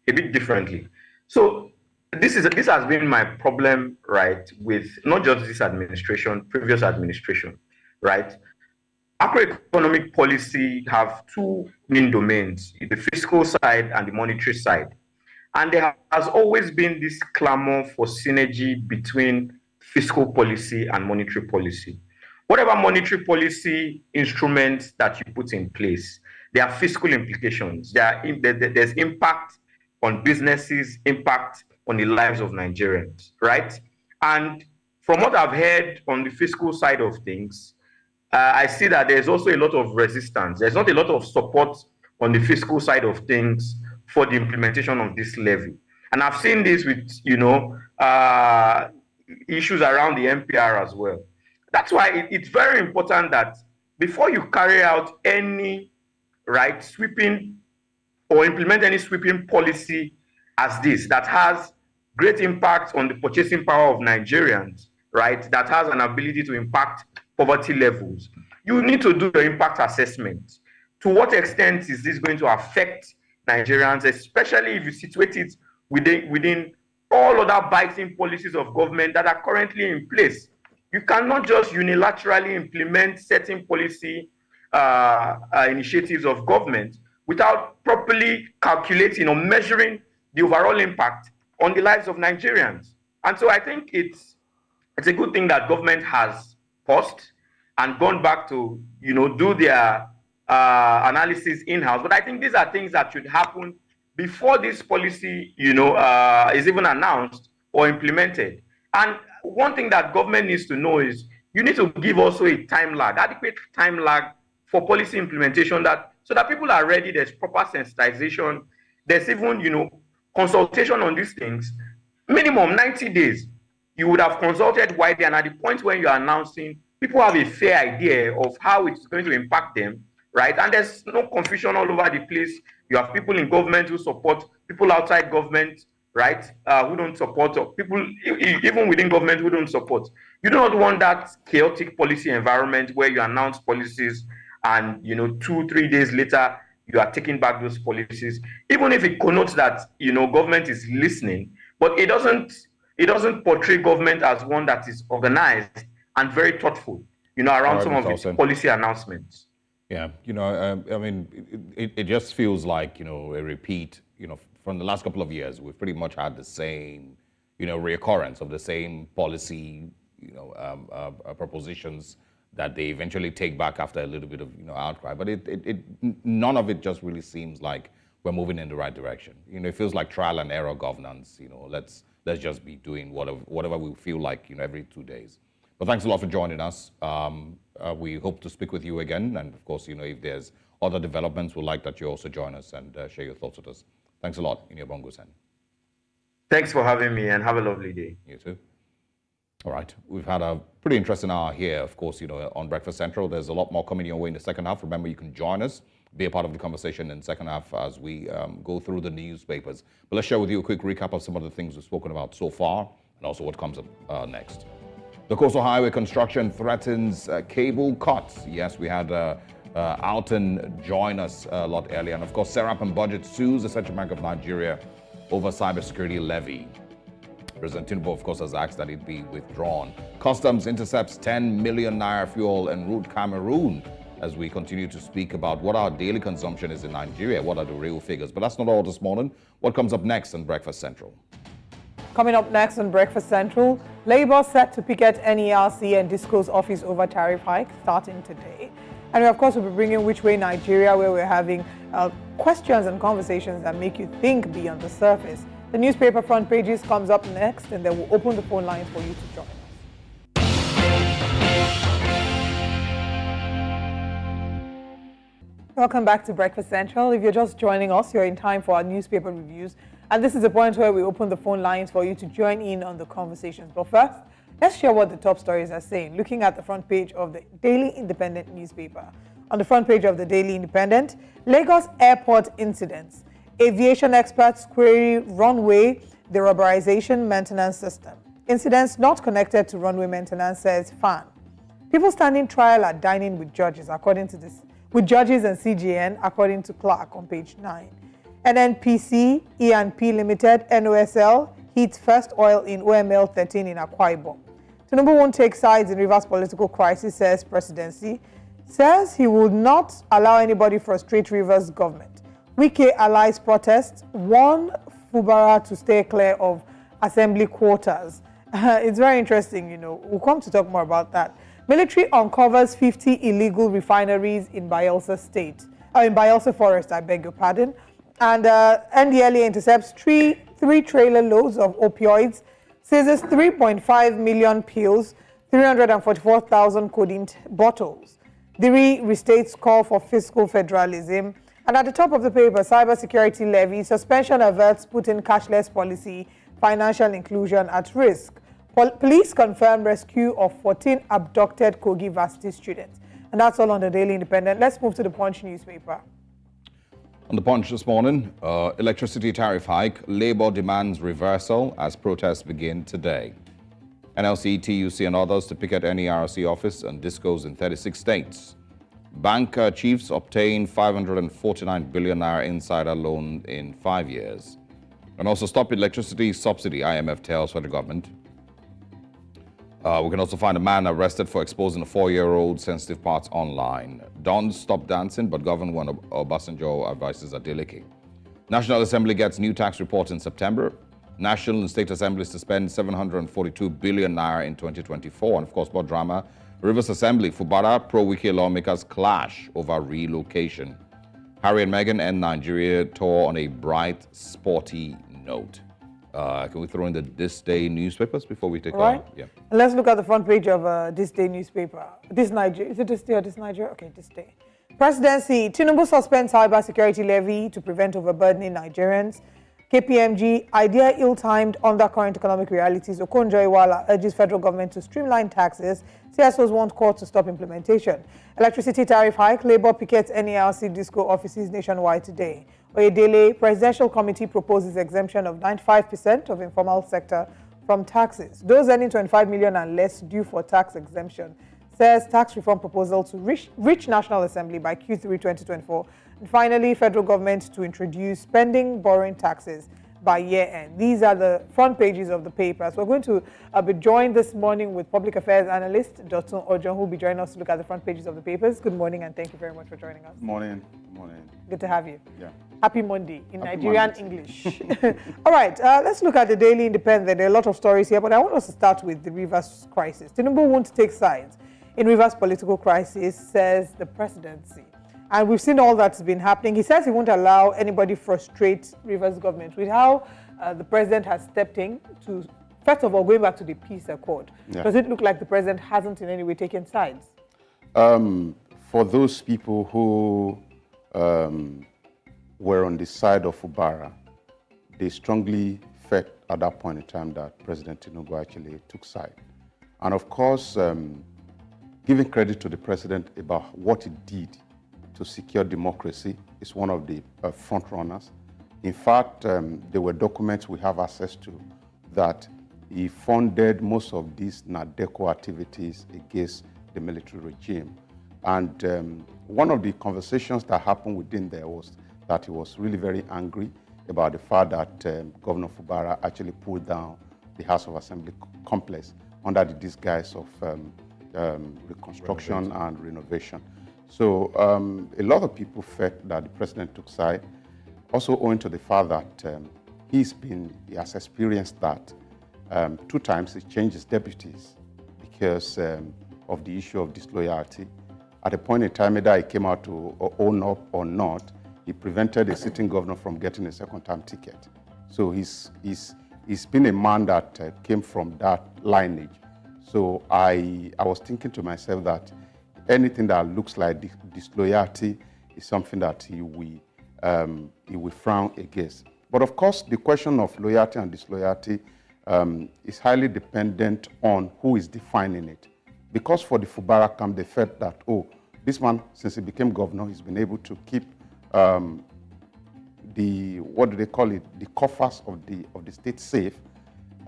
bit differently. So this has been my problem, right, with not just this administration, previous administration, right? Macroeconomic policy have two main domains, the fiscal side and the monetary side. And there has always been this clamor for synergy between fiscal policy and monetary policy. Whatever monetary policy instruments that you put in place, there are fiscal implications. There's impact on businesses, impact on the lives of Nigerians, right? And from what I've heard on the fiscal side of things, I see that there's also a lot of resistance. There's not a lot of support on the fiscal side of things for the implementation of this levy. And I've seen this with, issues around the MPR as well. That's why it's very important that before you carry out any sweeping or implement any sweeping policy as this, that has great impact on the purchasing power of Nigerians, right, that has an ability to impact poverty levels, you need to do the impact assessment. To what extent is this going to affect Nigerians, especially if you situate it within all other biting policies of government that are currently in place? You cannot just unilaterally implement certain policy initiatives of government without properly calculating or measuring the overall impact on the lives of Nigerians. And so I think it's a good thing that government has paused and gone back to do their analysis in-house. But I think these are things that should happen before this policy is even announced or implemented. And one thing that government needs to know is you need to give also a time lag, adequate time lag for policy implementation, so that people are ready. There's proper sensitization. There's even consultation on these things. Minimum 90 days. You would have consulted widely, and at the point when you're announcing, people have a fair idea of how it's going to impact them, right? And there's no confusion all over the place. You have people in government who support, people outside government, right, who don't support, or people even within government who don't support. You do not want that chaotic policy environment where you announce policies and 2-3 days later you are taking back those policies, even if it connotes that government is listening, but it doesn't portray government as one that is organized and very thoughtful, around some of its policy announcements. Yeah, I mean, it just feels like, a repeat, from the last couple of years. We've pretty much had the same, reoccurrence of the same policy, propositions that they eventually take back after a little bit of, outcry. But none of it just really seems like we're moving in the right direction. It feels like trial and error governance. Let's just be doing whatever we feel like, every 2 days. Well, thanks a lot for joining us. We hope to speak with you again. And of course, if there's other developments, we'd like that you also join us and share your thoughts with us. Thanks a lot, Inyo. Thanks for having me, and have a lovely day. You too. All right. We've had a pretty interesting hour here, of course, on Breakfast Central. There's a lot more coming your way in the second half. Remember, you can join us, be a part of the conversation in the second half as we go through the newspapers. But let's share with you a quick recap of some of the things we've spoken about so far and also what comes up next. The coastal highway construction threatens cable cuts. Yes, we had ALTON join us a lot earlier. And of course, Serap and Budget sues the Central Bank of Nigeria over cybersecurity levy. President Tinubu, of course, has asked that it be withdrawn. Customs intercepts 10 million naira fuel en route Cameroon, as we continue to speak about what our daily consumption is in Nigeria. What are the real figures? But that's not all this morning. What comes up next on Breakfast Central? Coming up next on Breakfast Central, Labour set to picket NERC and Disco's office over tariff hike starting today. And we, of course, will be bringing Which Way Nigeria, where we're having questions and conversations that make you think beyond the surface. The newspaper front pages comes up next, and then we'll open the phone lines for you to join us. Welcome back to Breakfast Central. If you're just joining us, you're in time for our newspaper reviews. And this is the point where we open the phone lines for you to join in on the conversations. But first, let's share what the top stories are saying. Looking at the front page of the Daily Independent newspaper. On the front page of the Daily Independent, Lagos airport incidents. Aviation experts query runway derubberization maintenance system. Incidents not connected to runway maintenance, says FAN. People standing trial are dining with judges, according to this, with judges and CGN, according to Clark on page 9. NNPC, E&P Limited, NOSL, heats first oil in OML 13 in Akwa Ibom. Tinubu won't take sides in Rivers political crisis, says presidency. Says he will not allow anybody frustrate Rivers government. Wike allies protests, warn Fubara to stay clear of assembly quarters. It's very interesting, We'll come to talk more about that. Military uncovers 50 illegal refineries in Bayelsa State. In Bayelsa Forest, I beg your pardon. And NDLA intercepts three trailer loads of opioids, seizes 3.5 million pills, 344,000 codeine bottles. Diri restates call for fiscal federalism. And at the top of the paper, cybersecurity levy, suspension averts Putin cashless policy, financial inclusion at risk. Police confirm rescue of 14 abducted Kogi Varsity students. And that's all on the Daily Independent. Let's move to the Punch newspaper. On the Punch this morning, electricity tariff hike, Labour demands reversal as protests begin today. NLC, TUC and others to picket NERC office and discos in 36 states. Bank chiefs obtain 549 billion naira insider loan in 5 years. And also stop electricity subsidy, IMF tells federal government. We can also find a man arrested for exposing a 4-year-old sensitive parts online. Don't stop dancing, but Governor Obasanjo advises Adeleke. National Assembly gets new tax report in September. National and state assemblies to spend 742 billion naira in 2024. And of course, more drama. Rivers Assembly, Fubara, pro-Wike lawmakers clash over relocation. Harry and Meghan end Nigeria tour on a bright, sporty note. Can we throw in the This Day newspapers before we take on? Yeah. And let's look at the front page of This Day newspaper. This Nigeria. Is it This Day or This Nigeria? Okay, This Day. Presidency. Tinubu suspends cybersecurity levy to prevent overburdening Nigerians. KPMG. Idea ill-timed under current economic realities. Okonjo-Iweala urges federal government to streamline taxes. CSOs want court to stop implementation. Electricity tariff hike. Labour pickets NERC Disco offices nationwide today. Oyedele, Presidential Committee proposes exemption of 95% of informal sector from taxes. Those earning 25 million and less due for tax exemption, says tax reform proposal to reach National Assembly by Q3 2024. And finally, federal government to introduce spending borrowing taxes by year end. These are the front pages of the papers. We're going to be joined this morning with public affairs analyst Dr. Ojon, who will be joining us to look at the front pages of the papers. Good morning and thank you very much for joining us. Morning. Morning. Good to have you. Yeah. Happy Monday in Happy Nigerian Monday. English. All right, let's look at the Daily Independent. There are a lot of stories here, but I want us to start with the Rivers crisis. Tinubu won't take sides in Rivers political crisis, says the presidency. And we've seen all that's been happening. He says he won't allow anybody frustrate Rivers government with how the president has stepped in to first of all, going back to the peace accord, Yeah. does it look like the president hasn't in any way taken sides? For those people who were on the side of Fubara, they strongly felt at that point in time that President Tinubu actually took side. And of course, giving credit to the president about what he did to secure democracy is one of the front runners. In fact, there were documents we have access to that he funded most of these NADECO activities against the military regime. And one of the conversations that happened within there was that he was really very angry about the fact that Governor Fubara actually pulled down the House of Assembly complex under the disguise of reconstruction and renovation. So a lot of people felt that the president took side, also owing to the fact that he has experienced that 2 times he changed his deputies because of the issue of disloyalty. At a point in time, either he came out to own up or not, he prevented a sitting governor from getting a second-term ticket. So he's been a man that came from that lineage. So I was thinking to myself that anything that looks like disloyalty is something that he will frown against. But of course, the question of loyalty and disloyalty is highly dependent on who is defining it. Because for the Fubara camp, they felt that, oh, this man, since he became governor, he's been able to keep what do they call it, the coffers of the state safe.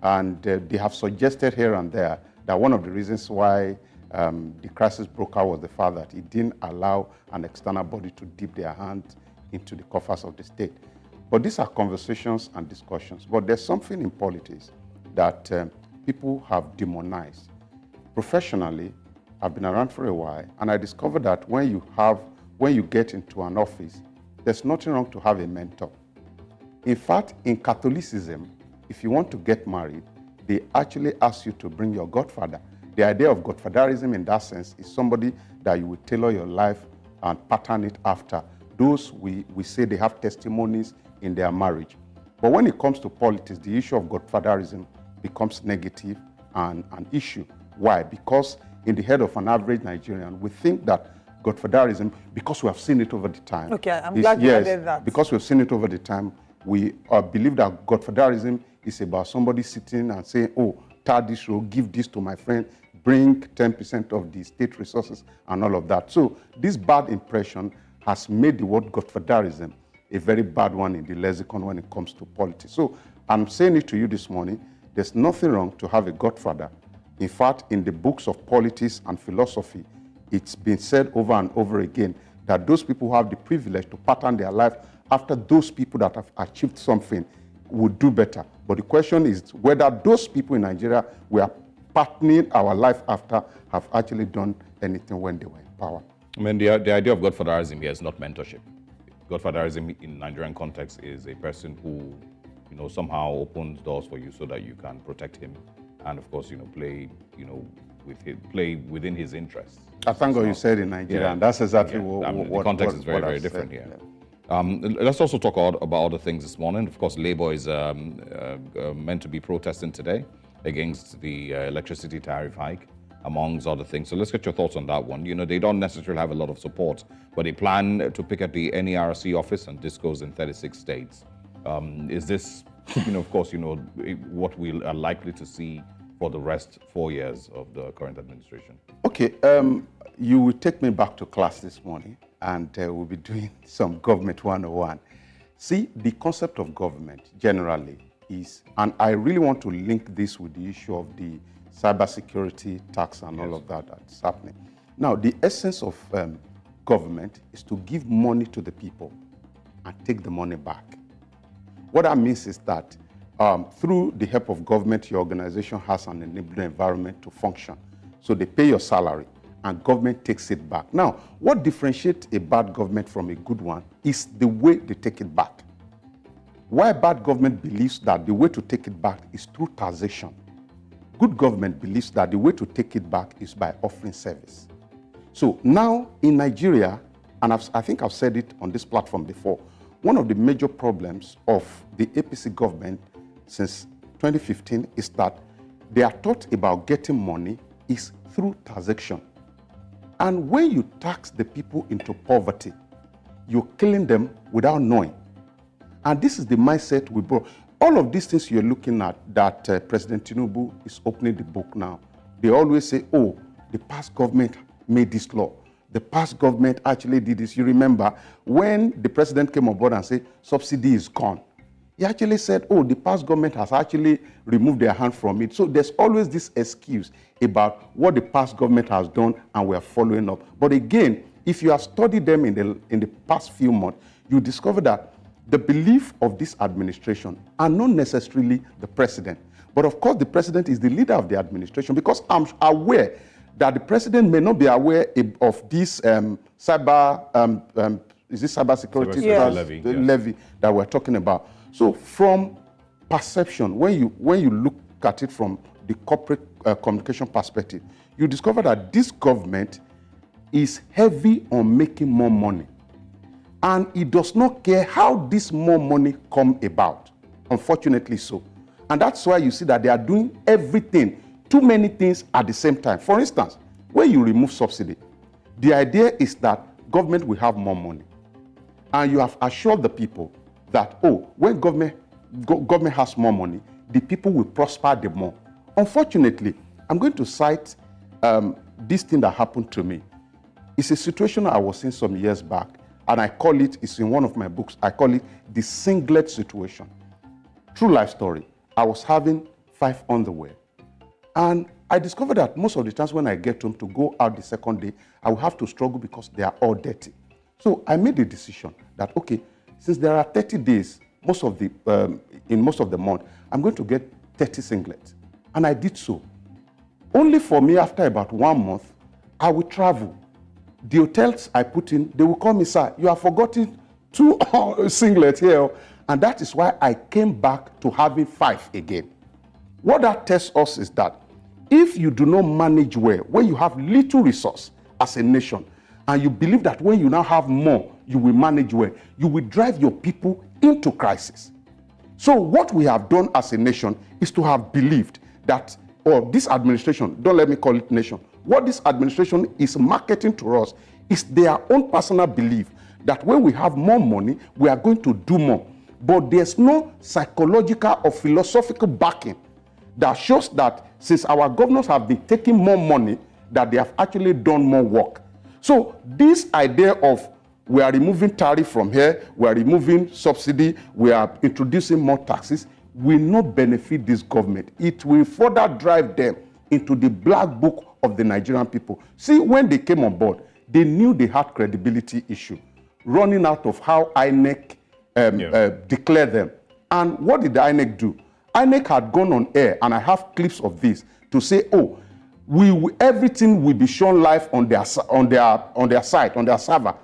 And they have suggested here and there that one of the reasons why the crisis broke out was the fact that it didn't allow an external body to dip their hand into the coffers of the state. But these are conversations and discussions. But there's something in politics that people have demonized. Professionally, I've been around for a while, and I discovered that when you get into an office, there's nothing wrong to have a mentor. In fact, in Catholicism, if you want to get married, they actually ask you to bring your godfather. The idea of godfatherism in that sense is somebody that you will tailor your life and pattern it after. Those we say they have testimonies in their marriage. But when it comes to politics, the issue of godfatherism becomes negative and an issue. Why? Because in the head of an average Nigerian, we think that godfatherism, because we have seen it over the time. Okay, I'm glad you added that. Because we've seen it over the time, we believe that godfatherism is about somebody sitting and saying, oh, tar this road, give this to my friend, bring 10% of the state resources and all of that. So this bad impression has made the word godfatherism a very bad one in the lexicon when it comes to politics. So I'm saying it to you this morning, there's nothing wrong to have a godfather. In fact, in the books of politics and philosophy, it's been said over and over again that those people who have the privilege to pattern their life after those people that have achieved something would do better. But the question is whether those people in Nigeria we are patterning our life after have actually done anything when they were in power. I mean, the idea of godfatherism here is not mentorship. Godfatherism in Nigerian context is a person who, somehow opens doors for you so that you can protect him, and of course, play within his interests. I thank God you said in Nigeria, and that's exactly what the context is very, very different here. Let's also talk about other things this morning. Of course, Labour is meant to be protesting today against the electricity tariff hike, amongst other things. So let's get your thoughts on that one. They don't necessarily have a lot of support, but they plan to picket the NERC office and this goes in 36 states. Is this, of course, what we are likely to see for the rest 4 years of the current administration? Okay, you will take me back to class this morning and we'll be doing some government 101. See, the concept of government generally is, and I really want to link this with the issue of the cybersecurity tax and all of that's happening. Now, the essence of government is to give money to the people and take the money back. What that means is that through the help of government, your organization has an enabling environment to function. So they pay your salary and government takes it back. Now, what differentiates a bad government from a good one is the way they take it back. Why bad government believes that the way to take it back is through taxation. Good government believes that the way to take it back is by offering service. So now in Nigeria, and I think I've said it on this platform before, one of the major problems of the APC government since 2015 is that their thought about getting money is through taxation. And when you tax the people into poverty, you're killing them without knowing. And this is the mindset we brought. All of these things you're looking at, that President Tinubu is opening the book now, they always say, oh, the past government made this law. The past government actually did this. You remember when the president came on board and said, subsidy is gone. He actually said, oh, the past government has actually removed their hand from it. So there's always this excuse about what the past government has done and we're following up. But again, if you have studied them in the past few months, you discover that the belief of this administration are not necessarily the president. But of course, the president is the leader of the administration, because I'm aware that the president may not be aware of this cyber, is this cyber security levy that we're talking about. So from perception, when you look at it from the corporate communication perspective, you discover that this government is heavy on making more money. And it does not care how this more money come about, unfortunately so. And that's why you see that they are doing everything, too many things at the same time. For instance, when you remove subsidy, the idea is that government will have more money. And you have assured the people that, oh, when government has more money, the people will prosper the more. Unfortunately, I'm going to cite this thing that happened to me. It's a situation I was in some years back, and I call it, it's in one of my books, I call it the singlet situation. True life story. I was having 5 underwear. And I discovered that most of the times when I get home to go out the second day, I will have to struggle because they are all dirty. So I made the decision that, okay, since there are 30 days, in most of the month, I'm going to get 30 singlets. And I did so. Only for me, after about 1 month, I will travel. The hotels I put in, they will call me, sir, you have forgotten 2 singlets here. And that is why I came back to having 5 again. What that tells us is that if you do not manage well, when you have little resource as a nation, and you believe that when you now have more, you will manage well, you will drive your people into crisis. So what we have done as a nation is to have believed that, or this administration, don't let me call it nation, what this administration is marketing to us is their own personal belief that when we have more money, we are going to do more. But there's no psychological or philosophical backing that shows that since our governors have been taking more money, that they have actually done more work. So this idea of we are removing tariff from here, we are removing subsidy, we are introducing more taxes, will not benefit this government. It will further drive them into the black book of the Nigerian people. See, when they came on board, they knew they had credibility issue, running out of how INEC declared them. And what did the INEC do? INEC had gone on air, and I have clips of this, to say, oh, everything will be shown live on their site, on their server.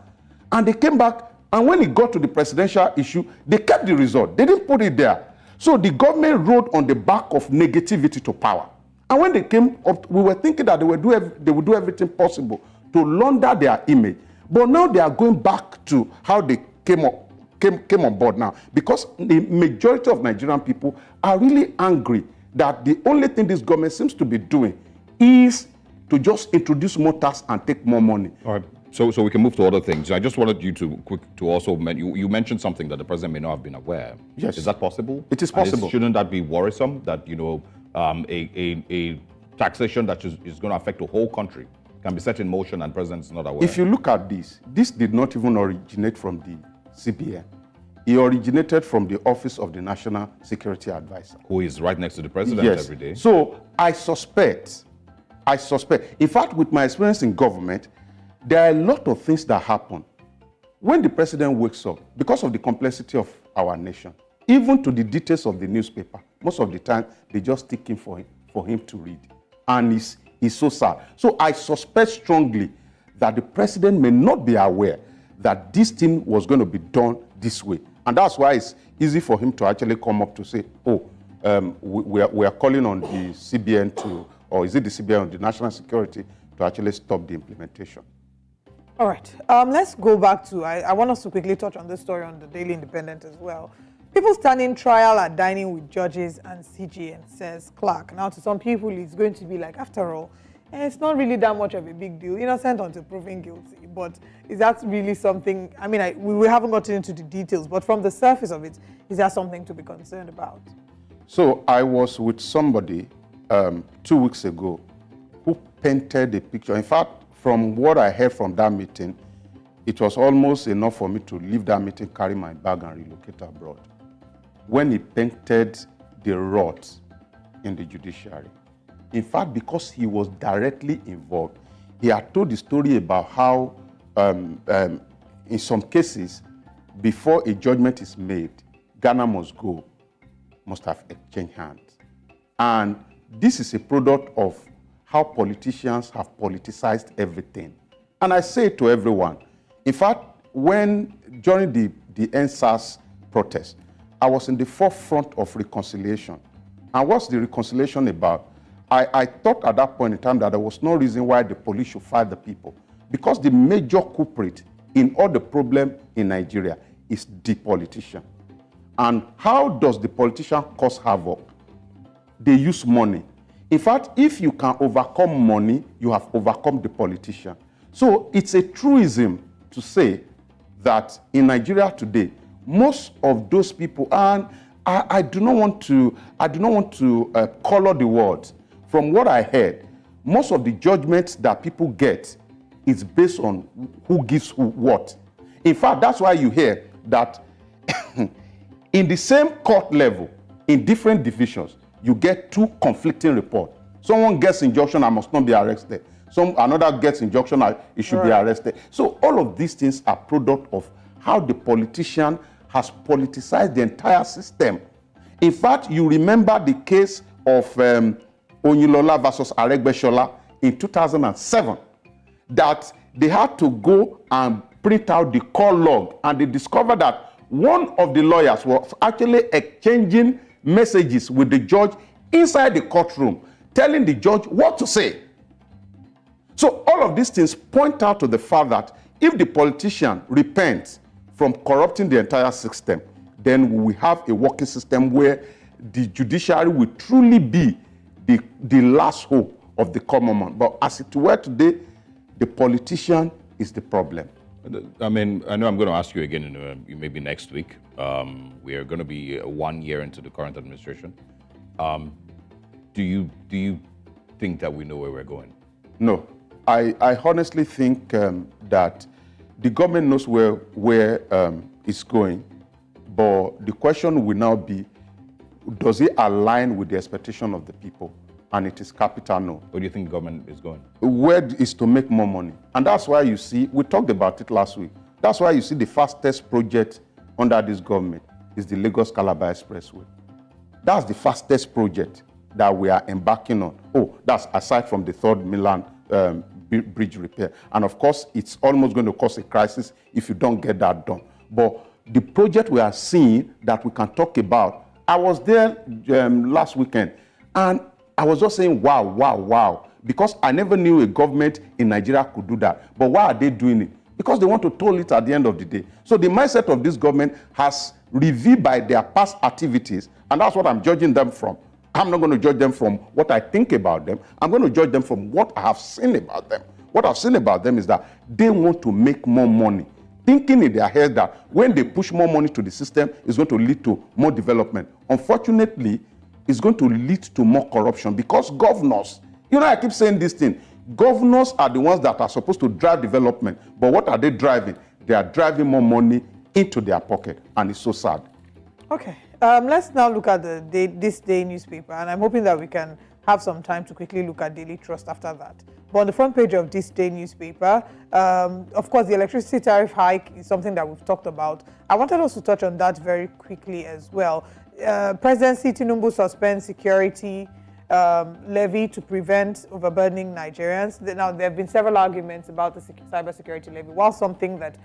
And they came back, and when it got to the presidential issue, they kept the result. They didn't put it there. So the government rode on the back of negativity to power. And when they came up, we were thinking that they would do everything possible to launder their image. But now they are going back to how they came on board now, because the majority of Nigerian people are really angry that the only thing this government seems to be doing is to just introduce more tax and take more money. All right. So we can move to other things. I just wanted you to also you mentioned something that the president may not have been aware. Yes. Is that possible? It is possible. Shouldn't that be worrisome that a taxation that is going to affect the whole country can be set in motion and the president is not aware? If you look at this did not even originate from the CBN. It originated from the Office of the National Security Advisor, who is right next to the president every day. So I suspect, in fact, with my experience in government, there are a lot of things that happen when the president wakes up, because of the complexity of our nation, even to the details of the newspaper. Most of the time, they just stick in for him to read. And it's so sad. So I suspect strongly that the president may not be aware that this thing was going to be done this way. And that's why it's easy for him to actually come up to say, oh, we are calling on the CBN to, or is it the CBN or the National Security to actually stop the implementation. All right. Let's go back to, I want us to quickly touch on this story on the Daily Independent as well. People standing trial are dining with judges and CJN, says Clark. Now, to some people, it's going to be like, after all, it's not really that much of a big deal. Innocent until proven guilty. But is that really something? I mean, we haven't gotten into the details, but from the surface of it, is that something to be concerned about? So I was with somebody 2 weeks ago who painted a picture. In fact, from what I heard from that meeting, it was almost enough for me to leave that meeting, carry my bag, and relocate abroad. When he painted the rots in the judiciary. In fact, because he was directly involved, he had told the story about how, in some cases, before a judgment is made, Ghana must have exchanged hands. And this is a product of how politicians have politicized everything. And I say to everyone, in fact, during the NSAS protest, I was in the forefront of reconciliation. And what's the reconciliation about? I thought at that point in time that there was no reason why the police should fight the people. Because the major culprit in all the problem in Nigeria is the politician. And how does the politician cause havoc? They use money. In fact, if you can overcome money, you have overcome the politician. So it's a truism to say that in Nigeria today, most of those people, and I do not want to color the words. From what I heard, most of the judgments that people get is based on who gives who what. In fact, that's why you hear that in the same court level, in different divisions, you get two conflicting reports. Someone gets injunction, I must not be arrested. Another gets injunction, he should be arrested. So all of these things are product of how the politician has politicized the entire system. In fact, you remember the case of Oyinlola versus Aregbesola in 2007, that they had to go and print out the call log, and they discovered that one of the lawyers was actually exchanging messages with the judge inside the courtroom, telling the judge what to say. So all of these things point out to the fact that if the politician repents from corrupting the entire system, then we have a working system where the judiciary will truly be the last hope of the common man. But as it were today, the politician is the problem. I mean, I know I'm going to ask you again in maybe next week. We are going to be 1 year into the current administration. Do you think that we know where we're going? No. I honestly think that the government knows where it's going, but the question will now be, does it align with the expectation of the people? And it is capital no. Where do you think the government is going? Where is to make more money. And that's why you see, we talked about it last week, that's why you see the fastest project under this government is the Lagos-Calabar Expressway. That's the fastest project that we are embarking on. Oh, that's aside from the third Milan bridge repair. And of course, it's almost going to cause a crisis if you don't get that done. But the project we are seeing that we can talk about, I was there last weekend, and I was just saying, wow, wow, wow, because I never knew a government in Nigeria could do that. But why are they doing it? Because they want to toll it at the end of the day. So the mindset of this government has revealed by their past activities, and that's what I'm judging them from. I'm not going to judge them from what I think about them. I'm going to judge them from what I have seen about them. What I've seen about them is that they want to make more money, thinking in their head that when they push more money to the system, it's going to lead to more development. Unfortunately, it's going to lead to more corruption because governors, I keep saying this thing, governors are the ones that are supposed to drive development, but what are they driving? They are driving more money into their pocket, and it's so sad. Okay, let's now look at this day newspaper, and I'm hoping that we can have some time to quickly look at Daily Trust after that. But on the front page of this day newspaper, of course, the electricity tariff hike is something that we've talked about. I wanted us to touch on that very quickly as well. Presidency Tinubu suspends security levy to prevent overburdening Nigerians. Now, there have been several arguments about the cybersecurity levy. While something that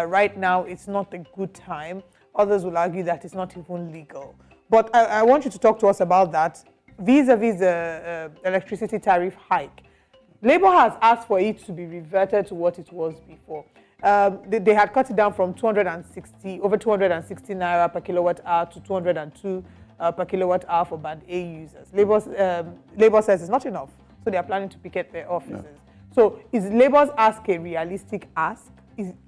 right now it's not a good time, others will argue that it's not even legal. But I want you to talk to us about that vis-a-vis the electricity tariff hike. Labour has asked for it to be reverted to what it was before. they had cut it down from over 260 naira per kilowatt hour to 202 per kilowatt hour for band A users. Labour says it's not enough, so they are planning to picket their offices. Yeah. So is Labour's ask a realistic ask?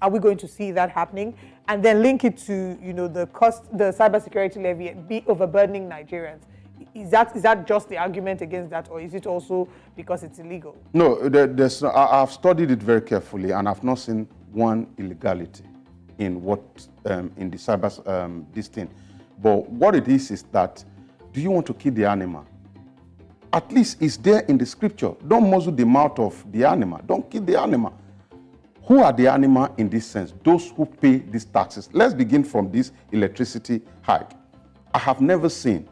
Are we going to see that happening? And then link it to, you know, the cybersecurity levy be overburdening Nigerians. Is that just the argument against that, or is it also because it's illegal? No, I've studied it very carefully, and I've not seen one illegality in in the cyber this thing. But what it is that, do you want to kill the animal? At least it's there in the scripture. Don't muzzle the mouth of the animal. Don't kill the animal. Who are the animal in this sense? Those who pay these taxes. Let's begin from this electricity hike. I have never seen,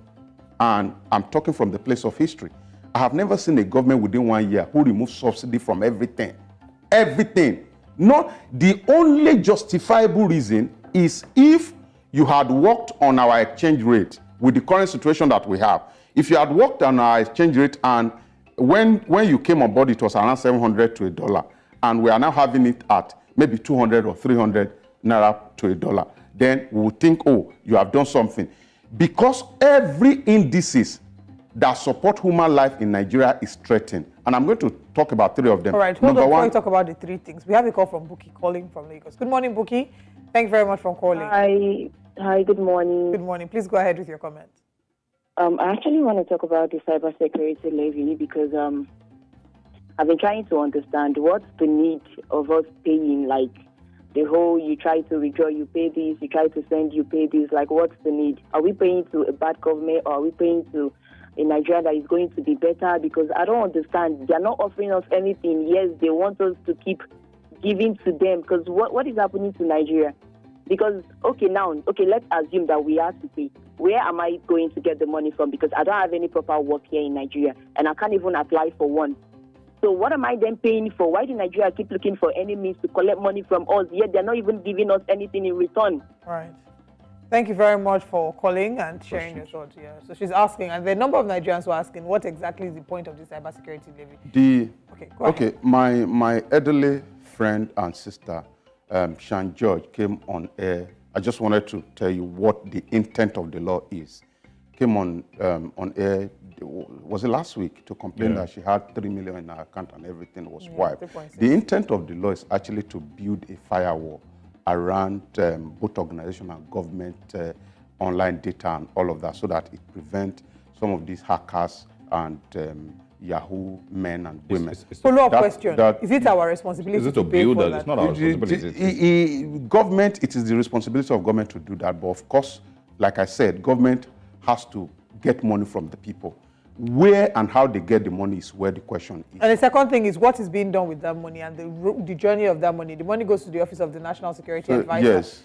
and I'm talking from the place of history, I have never seen a government within 1 year who removes subsidy from everything. Everything. Not the only justifiable reason is if you had worked on our exchange rate with the current situation that we have. If you had worked on our exchange rate and when you came on board, it was around 700 to $1, and we are now having it at maybe 200 or 300 naira to $1, then we would think, oh, you have done something. Because every indices that support human life in Nigeria is threatened. And I'm going to talk about 3 of them. All right, hold on before we talk about the 3 things. We have a call from Buki calling from Lagos. Good morning, Buki. Thank you very much for calling. Hi, good morning. Good morning. Please go ahead with your comment. I actually want to talk about the cybersecurity levy because I've been trying to understand what's the need of us paying, like the whole you try to withdraw, you pay this, you try to send, you pay this, like what's the need? Are we paying to a bad government or are we paying to a Nigeria that is going to be better? Because I don't understand. They're not offering us anything. Yes, they want us to keep giving to them because what is happening to Nigeria? Because, let's assume that we have to pay. Where am I going to get the money from? Because I don't have any proper work here in Nigeria, and I can't even apply for one. So what am I then paying for? Why do Nigeria keep looking for any means to collect money from us, yet they're not even giving us anything in return? All right. Thank you very much for calling and sharing your thoughts here. So she's asking, and the number of Nigerians who are asking, what exactly is the point of the cybersecurity levy? Go ahead. My elderly friend and sister, Shan George, came on air. I just wanted to tell you what the intent of the law is. Came on air, was it last week, to complain that she had 3 million in her account and everything was wiped. The intent of the law is actually to build a firewall around both organization and government online data and all of that, so that it prevents some of these hackers and Yahoo men and women. Follow-up question. Is it our responsibility to build that? It's not our responsibility. Government, it is the responsibility of government to do that. But of course, like I said, government has to get money from the people. Where and how they get the money is where the question is. And the second thing is what is being done with that money and the journey of that money. The money goes to the Office of the National Security Advisor. Yes.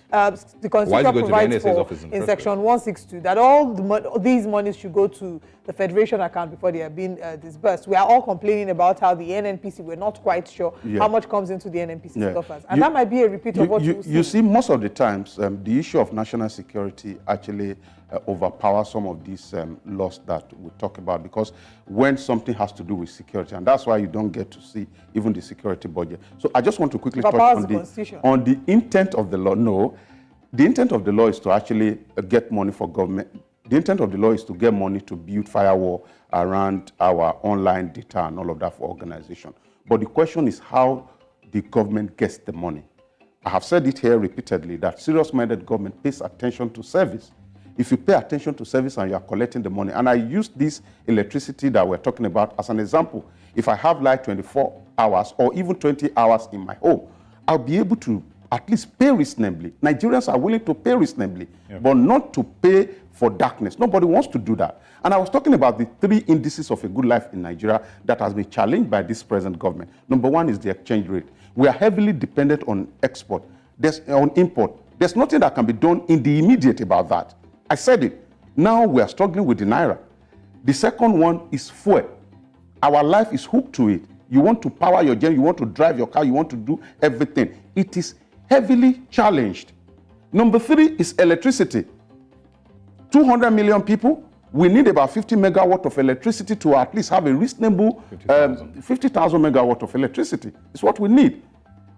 The Constitution provides for, in Section 162, that all these monies should go to the Federation account before they are being disbursed. We are all complaining about how the NNPC, we're not quite sure how much comes into the NNPC coffers. And that might be a repeat of what you see, most of the times, the issue of national security actually overpower some of these laws that we talk about, because when something has to do with security, and that's why you don't get to see even the security budget. So I just want to quickly touch on the intent of the law. No, the intent of the law is to actually get money for government. The intent of the law is to get money to build firewall around our online data and all of that for organization. But the question is how the government gets the money. I have said it here repeatedly that serious-minded government pays attention to service. If you pay attention to service and you are collecting the money, and I use this electricity that we're talking about as an example. If I have like 24 hours or even 20 hours in my home, I'll be able to at least pay reasonably. Nigerians are willing to pay reasonably, but not to pay for darkness. Nobody wants to do that. And I was talking about the 3 indices of a good life in Nigeria that has been challenged by this present government. Number 1 is the exchange rate. We are heavily dependent on export, on import. There's nothing that can be done in the immediate about that. I said it. Now we are struggling with the Naira. The second one is fuel. Our life is hooked to it. You want to power your gen, you want to drive your car, you want to do everything. It is heavily challenged. Number 3 is electricity. 200 million people, we need about 50 megawatt of electricity to at least have a reasonable 50,000 megawatt of electricity. It's what we need.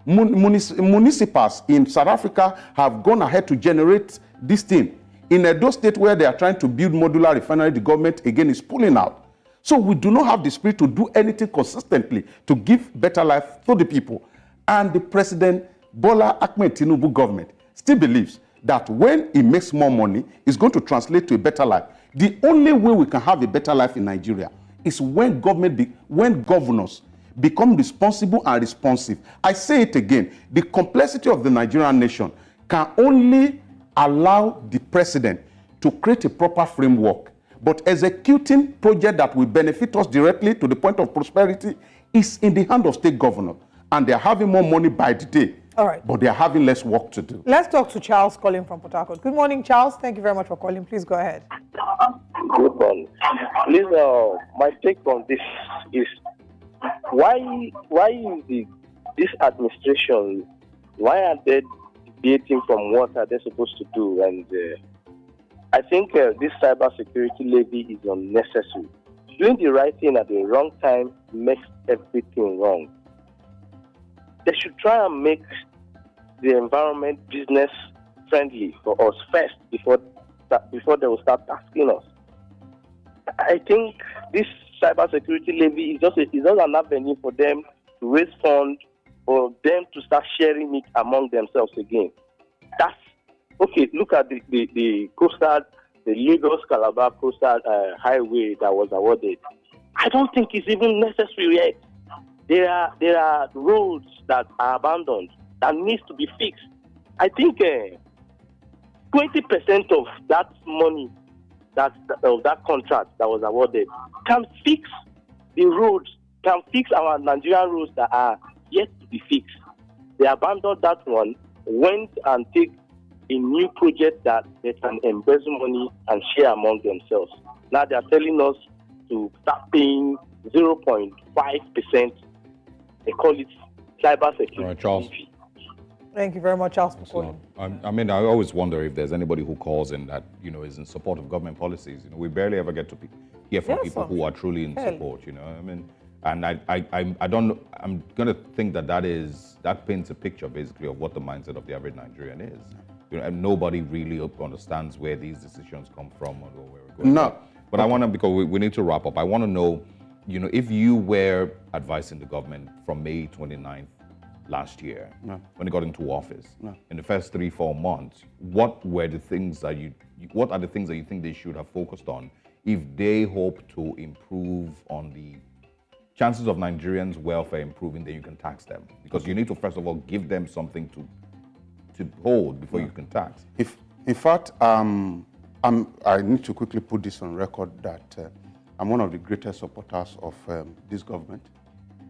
Municipals in South Africa have gone ahead to generate this thing. In Edo State, where they are trying to build modular refinery, the government again is pulling out. So we do not have the spirit to do anything consistently to give better life to the people. And the President Bola Ahmed Tinubu government still believes that when he makes more money, it's going to translate to a better life. The only way we can have a better life in Nigeria is when governors become responsible and responsive. I say it again, the complexity of the Nigerian nation can only allow the president to create a proper framework, but executing projects that will benefit us directly to the point of prosperity is in the hand of state governors, and they're having more money by the day. All right. But they're having less work to do. Let's talk to Charles calling from Port Harcourt. Good morning, Charles. Thank you very much for calling. Please go ahead. Good morning. Please, my take on this is why is this administration, why are they deviating from what are they supposed to do? And I think this cybersecurity levy is unnecessary. Doing the right thing at the wrong time makes everything wrong. They should try and make the environment business friendly for us first before they will start tasking us. I think this cybersecurity levy is just an avenue for them to raise funds, for them to start sharing it among themselves again. That's okay. Look at the coastal, the Lagos-Calabar coastal highway that was awarded. I don't think it's even necessary yet. There are roads that are abandoned that needs to be fixed. I think 20% of that money, of that contract that was awarded, can fix the roads, can fix our Nigerian roads that are yet to be fixed. They abandoned that one, went and take a new project that they can embezzle money and share among themselves. Now they are telling us to start paying 0.5%. They call it cybersecurity. All right, Charles. Thank you very much, Charles, for calling. I mean, I always wonder if there's anybody who calls in that, is in support of government policies. We barely ever get to hear from people who are truly in support, I mean, and I'm going to think that paints a picture basically of what the mindset of the average Nigerian is. And nobody really understands where these decisions come from or where we're going. No. But I want to, because we need to wrap up, I want to know, if you were advising the government from May 29th last year, when it got into office, in the first 3-4 months, what are the things that you think they should have focused on if they hope to improve on the chances of Nigerians' welfare improving? Then you can tax them, because you need to first of all give them something to hold before you can tax. In fact, I need to quickly put this on record that I'm one of the greatest supporters of this government,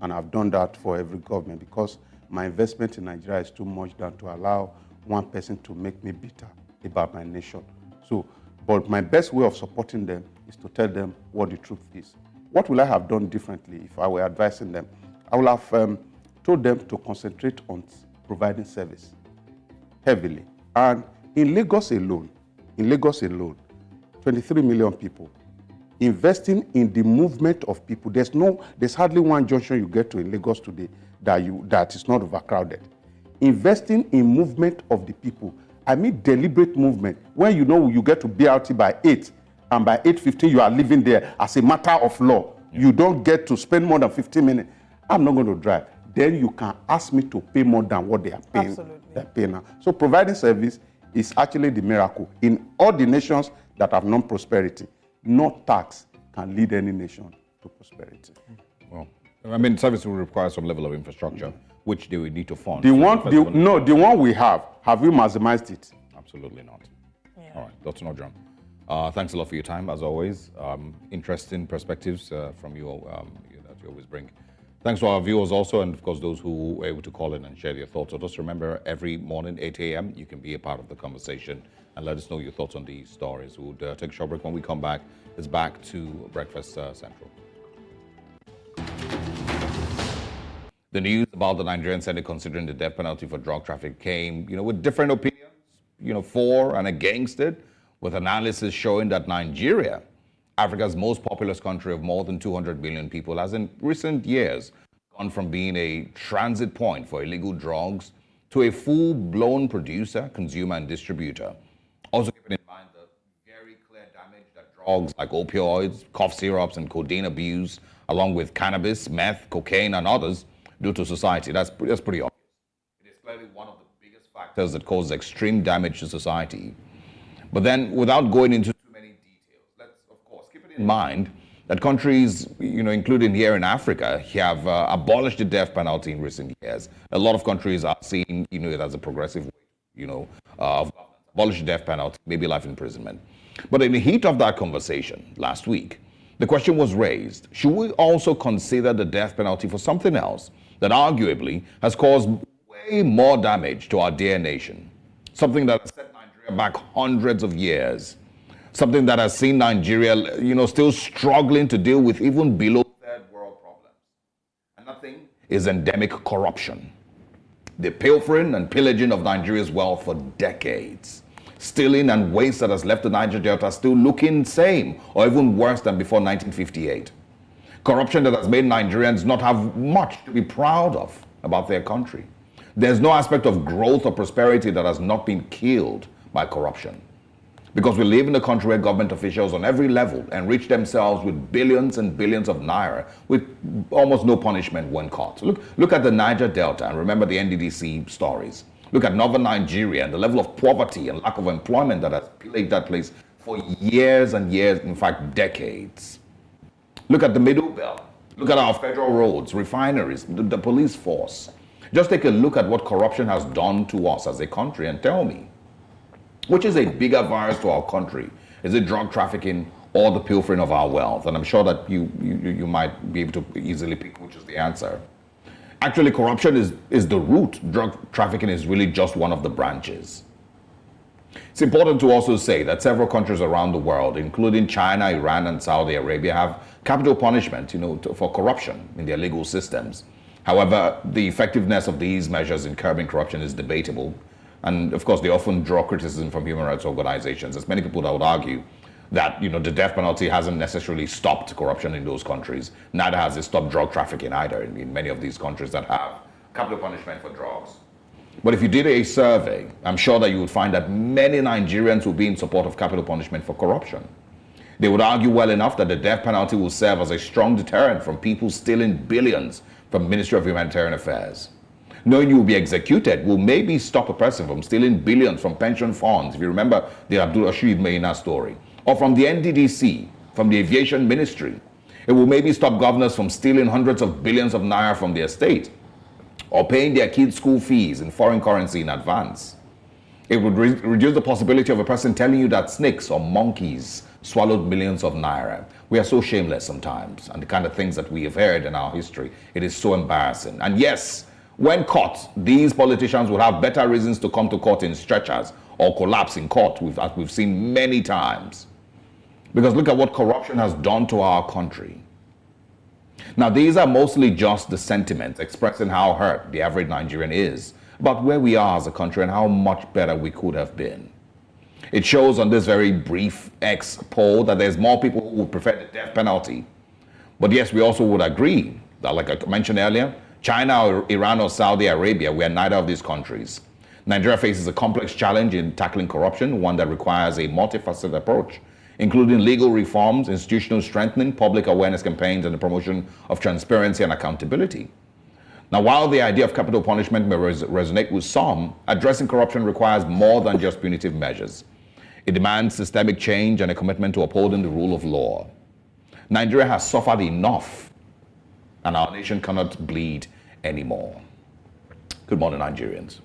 and I've done that for every government, because my investment in Nigeria is too much than to allow one person to make me bitter about my nation. But my best way of supporting them is to tell them what the truth is. What will I have done differently if I were advising them? I would have told them to concentrate on providing service heavily. And in Lagos alone, 23 million people, investing in the movement of people. There's hardly one junction you get to in Lagos today that is not overcrowded. Investing in movement of the people. I mean deliberate movement. When you get to BRT by 8, and by 8:15 you are living there as a matter of law. You don't get to spend more than 15 minutes. I'm not going to drive. Then you can ask me to pay more than what they are paying. Absolutely. They're paying now. So providing service is actually the miracle. In all the nations that have known prosperity, no tax can lead any nation to prosperity. Well, I mean, service will require some level of infrastructure, which they will need to fund. The one we have we maximized it? Absolutely not. Yeah. All right, Dr. Nodram, thanks a lot for your time, as always. Interesting perspectives from you that you always bring. Thanks to our viewers also, and of course those who were able to call in and share their thoughts. So just remember, every morning, 8 a.m., you can be a part of the conversation and let us know your thoughts on these stories. We'll take a short break. When we come back, it's back to Breakfast Central. The news about the Nigerian Senate considering the death penalty for drug trafficking came, with different opinions, for and against it, with analysis showing that Nigeria, Africa's most populous country of more than 200 million people, has in recent years gone from being a transit point for illegal drugs to a full-blown producer, consumer, and distributor. Also keeping in mind the very clear damage that drugs like opioids, cough syrups, and codeine abuse, along with cannabis, meth, cocaine, and others, do to society. That's pretty obvious. It is clearly one of the biggest factors that causes extreme damage to society. But then, without going into too many details, let's, of course, keep it in mind that countries, including here in Africa, have abolished the death penalty in recent years. A lot of countries are seeing, it as a progressive way, of governance. Abolish the death penalty, maybe life imprisonment. But in the heat of that conversation last week, the question was raised, should we also consider the death penalty for something else that arguably has caused way more damage to our dear nation? Something that has set Nigeria back hundreds of years. Something that has seen Nigeria, still struggling to deal with even below third world problems. And that thing is endemic corruption. The pilfering and pillaging of Nigeria's wealth for decades. Stealing and waste that has left the Niger Delta still looking same or even worse than before 1958. Corruption that has made Nigerians not have much to be proud of about their country. There's no aspect of growth or prosperity that has not been killed by corruption. Because we live in a country where government officials on every level enrich themselves with billions and billions of naira with almost no punishment when caught. Look at the Niger Delta and remember the NDDC stories. Look at northern Nigeria and the level of poverty and lack of employment that has plagued that place for years and years, in fact, decades. Look at the Middle Belt. Look at our federal roads, refineries, the police force. Just take a look at what corruption has done to us as a country and tell me, which is a bigger virus to our country? Is it drug trafficking or the pilfering of our wealth? And I'm sure that you might be able to easily pick which is the answer. Actually, corruption is the root. Drug trafficking is really just one of the branches. It's important to also say that several countries around the world, including China, Iran, and Saudi Arabia, have capital punishment, for corruption in their legal systems. However, the effectiveness of these measures in curbing corruption is debatable. And of course, they often draw criticism from human rights organizations. There's many people that would argue that, the death penalty hasn't necessarily stopped corruption in those countries. Neither has it stopped drug trafficking either in many of these countries that have capital punishment for drugs. But if you did a survey, I'm sure that you would find that many Nigerians would be in support of capital punishment for corruption. They would argue well enough that the death penalty will serve as a strong deterrent from people stealing billions from the Ministry of Humanitarian Affairs. Knowing you will be executed will maybe stop a person from stealing billions from pension funds, if you remember the Abdul Rashid Maina story, or from the NDDC, from the Aviation Ministry. It will maybe stop governors from stealing hundreds of billions of naira from their state, or paying their kids' school fees in foreign currency in advance. It would reduce the possibility of a person telling you that snakes or monkeys swallowed millions of naira. We are so shameless sometimes, and the kind of things that we have heard in our history, it is so embarrassing. And yes, when caught, these politicians will have better reasons to come to court in stretchers or collapse in court, as we've seen many times. Because look at what corruption has done to our country. Now, these are mostly just the sentiments expressing how hurt the average Nigerian is about where we are as a country and how much better we could have been. It shows on this very brief X poll that there's more people who would prefer the death penalty. But yes, we also would agree that, like I mentioned earlier, China or Iran or Saudi Arabia, we are neither of these countries. Nigeria faces a complex challenge in tackling corruption, one that requires a multifaceted approach, including legal reforms, institutional strengthening, public awareness campaigns, and the promotion of transparency and accountability. Now, while the idea of capital punishment may resonate with some, addressing corruption requires more than just punitive measures. It demands systemic change and a commitment to upholding the rule of law. Nigeria has suffered enough, and our nation cannot bleed anymore. Good morning, Nigerians.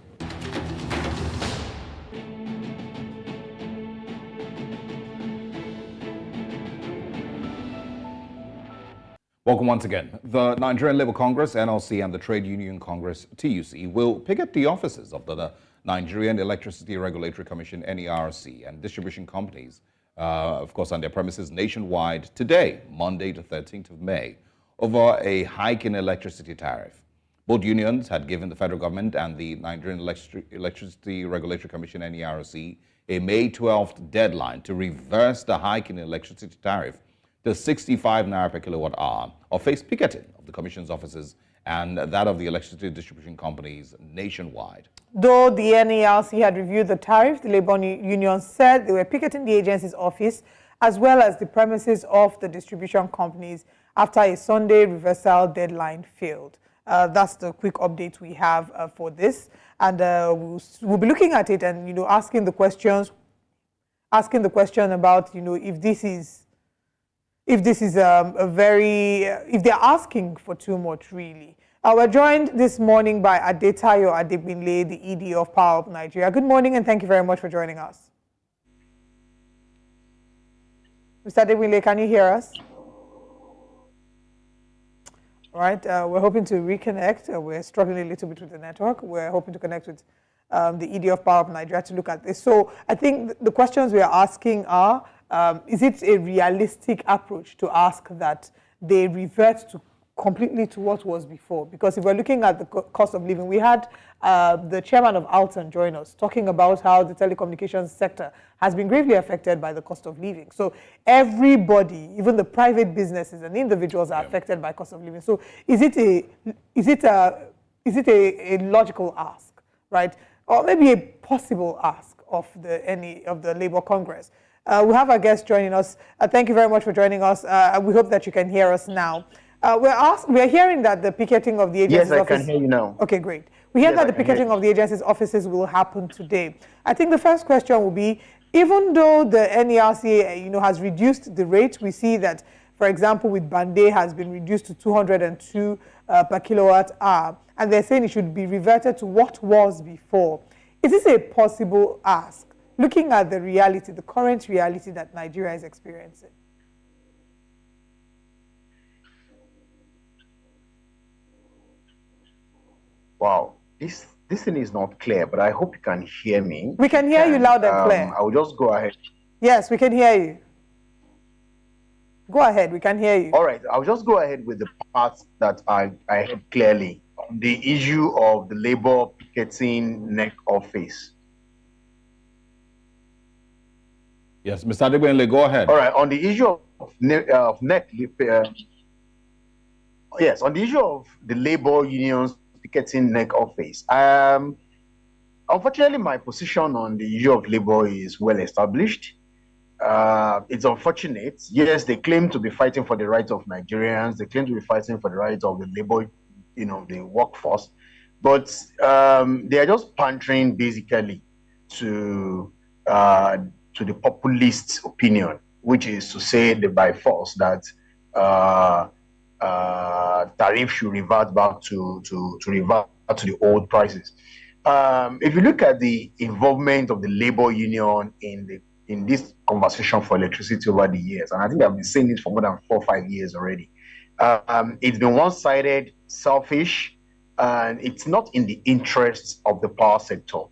Welcome once again. The Nigerian Labour Congress, NLC, and the Trade Union Congress, TUC, will picket the offices of the Nigerian Electricity Regulatory Commission, NERC, and distribution companies, of course, on their premises nationwide today, Monday, the 13th of May, over a hike in electricity tariff. Both unions had given the federal government and the Nigerian Electricity Regulatory Commission, NERC, a May 12th deadline to reverse the hike in electricity tariff to 65 naira per kilowatt hour, or face picketing of the Commission's offices and that of the electricity distribution companies nationwide. Though the NERC had reviewed the tariff, the Labour Union said they were picketing the agency's office as well as the premises of the distribution companies after a Sunday reversal deadline failed. That's the quick update we have for this, and we'll be looking at it and asking the question about if this is if they're asking for too much, really. We're joined this morning by Adetayo Adebinle, the ED of Power of Nigeria. Good morning and thank you very much for joining us. Mr. Adebinle, can you hear us? All right, we're hoping to reconnect. We're struggling a little bit with the network. We're hoping to connect with the ED of Power of Nigeria to look at this. So I think the questions we are asking are, is it a realistic approach to ask that they revert completely to what was before? Because if we're looking at the cost of living, we had the chairman of ALTON join us talking about how the telecommunications sector has been gravely affected by the cost of living. So everybody, even the private businesses and individuals are affected by cost of living. So is it a logical ask, right? Or maybe a possible ask of the Labour Congress? We have our guest joining us. Thank you very much for joining us. We hope that you can hear us now. We're hearing that the picketing of the agency's office... Yes, I can hear you now. Okay, great. We hear that the picketing of the agency's offices will happen today. I think the first question will be, even though the NERC has reduced the rate, we see that, for example, with Bande has been reduced to 202 per kilowatt hour, and they're saying it should be reverted to what was before. Is this a possible ask, looking at the reality, the current reality that Nigeria is experiencing? Wow, this thing is not clear, but I hope you can hear me. We can hear you loud and clear. I will just go ahead. Yes, we can hear you. Go ahead, we can hear you. All right, I'll just go ahead with the parts that I heard clearly. The issue of the Labour picketing NEC office. Yes, Mr. Adebinle, go ahead. All right, on the issue of NEC, yes, on the issue of the Labour unions picketing NEC office. Unfortunately, my position on the issue of Labour is well established. It's unfortunate. Yes, they claim to be fighting for the rights of Nigerians. They claim to be fighting for the rights of the Labour, the workforce. But they are just pandering basically to the populist opinion, which is to say by force that tariff should revert back to the old prices. If you look at the involvement of the Labour Union in this conversation for electricity over the years, and I think I've been saying this for more than 4 or 5 years already, it's been one-sided, selfish, and it's not in the interests of the power sector.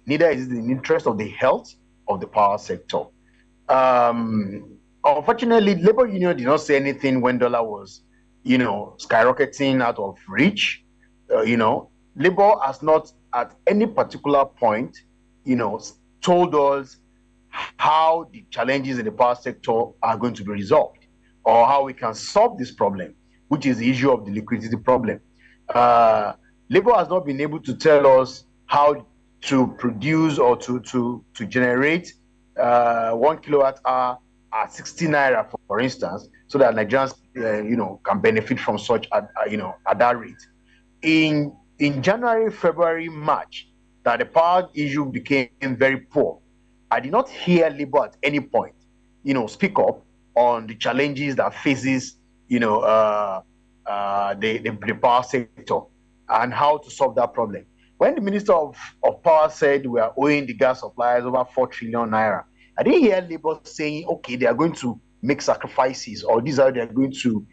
Neither is it in the interest of the health of the power sector. Unfortunately, Labour Union did not say anything when dollar was skyrocketing out of reach. Labour has not at any particular point, told us how the challenges in the power sector are going to be resolved or how we can solve this problem, which is the issue of the liquidity problem. Labour has not been able to tell us how to produce or to generate 1 kilowatt hour at 60 Naira, for instance, so that Nigerians, can benefit from such, at that rate. In January, February, March, that the power issue became very poor. I did not hear Labour at any point, speak up on the challenges that faces, the power sector and how to solve that problem. When the Minister of Power said we are owing the gas suppliers over 4 trillion Naira, I didn't hear Labour saying, okay, they are going to make sacrifices, or these are they are going to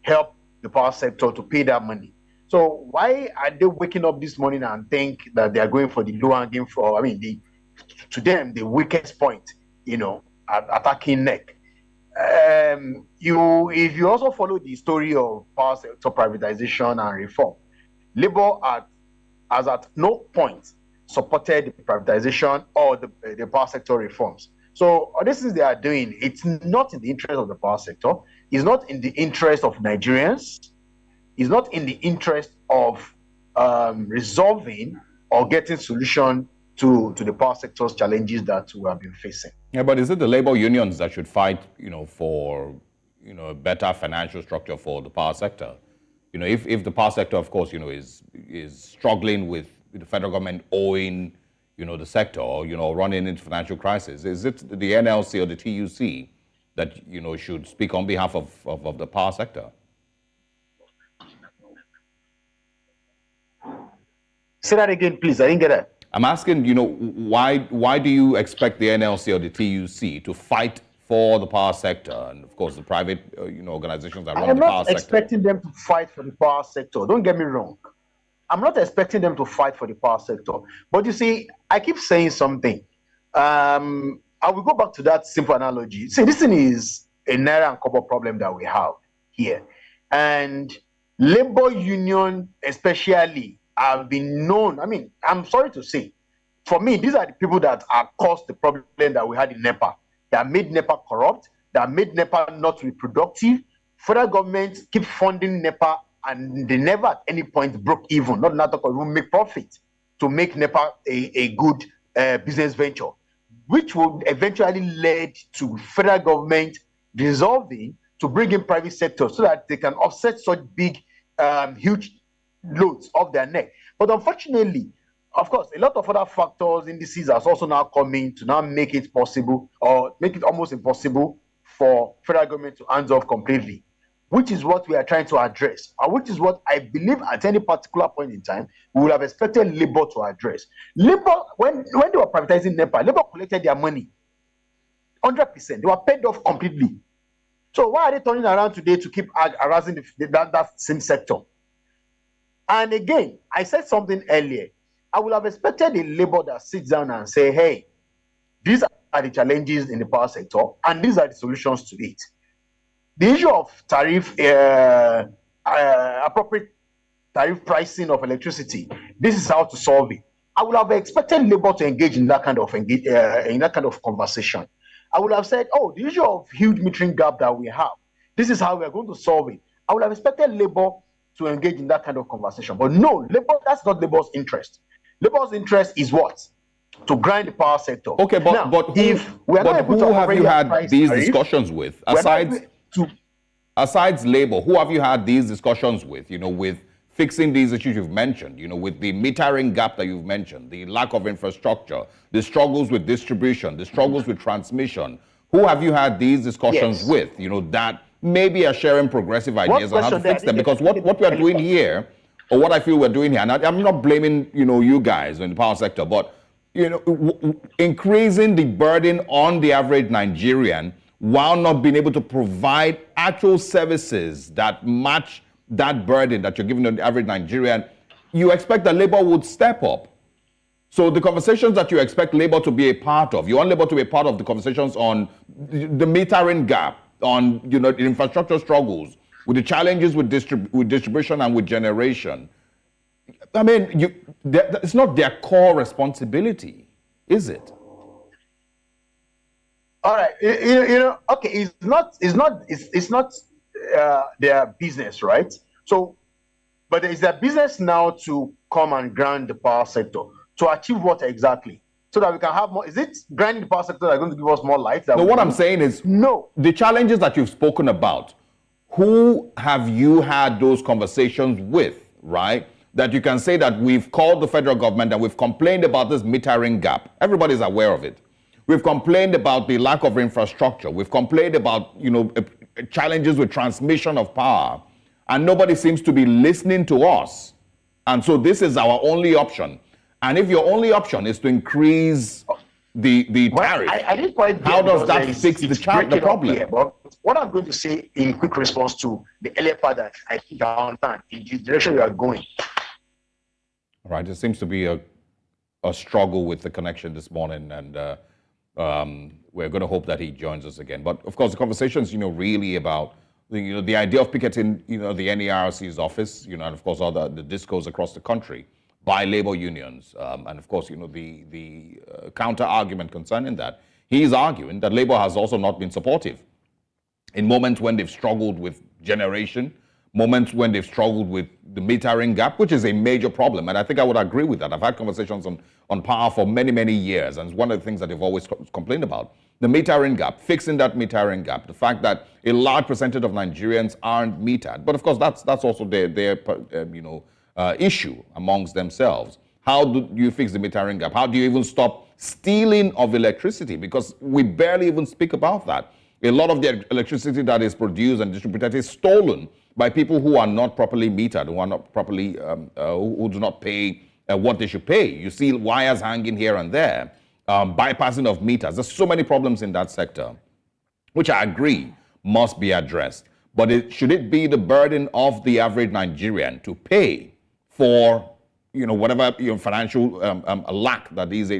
help the power sector to pay that money. So why are they waking up this morning and think that they are going for the low-hanging fruit? To them, the weakest point, attacking NEC. If you also follow the story of power sector privatization and reform, Labour has at no point supported the privatization or the power sector reforms. So all these things they are doing, it's not in the interest of the power sector. It's not in the interest of Nigerians. is not in the interest of resolving or getting solution to the power sector's challenges that we have been facing. Yeah, but is it the labor unions that should fight, for, a better financial structure for the power sector? If the power sector, of course, is struggling with the federal government owing, the sector, running into financial crisis, is it the NLC or the TUC that, should speak on behalf of the power sector? Say that again, please. I didn't get that. I'm asking, why do you expect the NLC or the TUC to fight for the power sector and, of course, the private, organizations that run the power sector? I'm not expecting them to fight for the power sector. Don't get me wrong. I'm not expecting them to fight for the power sector. But you see, I keep saying something. I will go back to that simple analogy. See, this thing is a Naira and Kobo problem that we have here. And labor union especially have been known. I mean, I'm sorry to say, for me, these are the people that have caused the problem that we had in NEPA, that made NEPA corrupt, that made NEPA not reproductive. Federal government keep funding NEPA and they never at any point broke even, not even make profit to make NEPA a good business venture, which would eventually lead to federal government resolving to bring in private sector so that they can offset such big, huge loads off their neck. But unfortunately, of course, a lot of other factors, indices are also now coming to now make it possible or make it almost impossible for federal government to hands off completely, which is what we are trying to address, and which is what I believe at any particular point in time, we would have expected Labour to address. Labour, when they were privatizing NEPA, Labour collected their money, 100%. They were paid off completely. So why are they turning around today to keep harassing that same sector? And again, I said something earlier. I would have expected a Labour that sits down and say, hey, these are the challenges in the power sector, and these are the solutions to it. The issue of tariff, appropriate tariff pricing of electricity, this is how to solve it. I would have expected Labour to engage in that kind of conversation. I would have said, oh, the issue of huge metering gap that we have, this is how we are going to solve it. I would have expected Labour to engage in that kind of conversation. But no, that's not Labour's interest. Labour's interest is what? To grind the power sector. Okay, but who have you had these discussions with? Aside Labour, who have you had these discussions with? With fixing these issues you've mentioned, with the metering gap that you've mentioned, the lack of infrastructure, the struggles with distribution, the struggles with transmission. Who have you had these discussions with? That maybe are sharing progressive ideas on how to fix them? Because what we are doing here, or what I feel we're doing here, and I'm not blaming you guys in the power sector, but increasing the burden on the average Nigerian while not being able to provide actual services that match that burden that you're giving to the average Nigerian, you expect that Labour would step up. So the conversations that you expect Labour to be a part of, you want Labour to be a part of the conversations on the metering gap, on the infrastructure struggles, with the challenges with distribution and with generation. I mean, it's not their core responsibility, is it? All right, okay, it's not their business, right? So, but it's their business now to come and grant the power sector to achieve what exactly? So that we can have more. Is it granting the power sector that are going to give us more light? No, what I'm saying is, no. The challenges that you've spoken about, who have you had those conversations with, right? That you can say that we've called the federal government and we've complained about this metering gap. Everybody's aware of it. We've complained about the lack of infrastructure. We've complained about, challenges with transmission of power. And nobody seems to be listening to us. And so this is our only option. And if your only option is to increase the tariff, I didn't quite how does that fix the problem? Here, but what I'm going to say in quick response to the earlier part that I think I understand in the direction we are going. All right, there seems to be a struggle with the connection this morning, and we're going to hope that he joins us again. But of course, the conversation is, really about the idea of picketing, the NERC's office, and of course all the discos across the country by labor unions, and of course, the counter argument concerning that. He's arguing that Labour has also not been supportive in moments when they've struggled with generation, moments when they've struggled with the metering gap, which is a major problem. And I think I would agree with that. I've had conversations on power for many, many years. And it's one of the things that they've always complained about. The metering gap, fixing that metering gap, the fact that a large percentage of Nigerians aren't metered. But of course, that's also their issue amongst themselves. How do you fix the metering gap? How do you even stop stealing of electricity? Because we barely even speak about that. A lot of the electricity that is produced and distributed is stolen by people who are not properly metered, who are not properly, who do not pay what they should pay. You see wires hanging here and there, bypassing of meters. There's so many problems in that sector, which I agree must be addressed. But should it be the burden of the average Nigerian to pay for whatever financial lack that these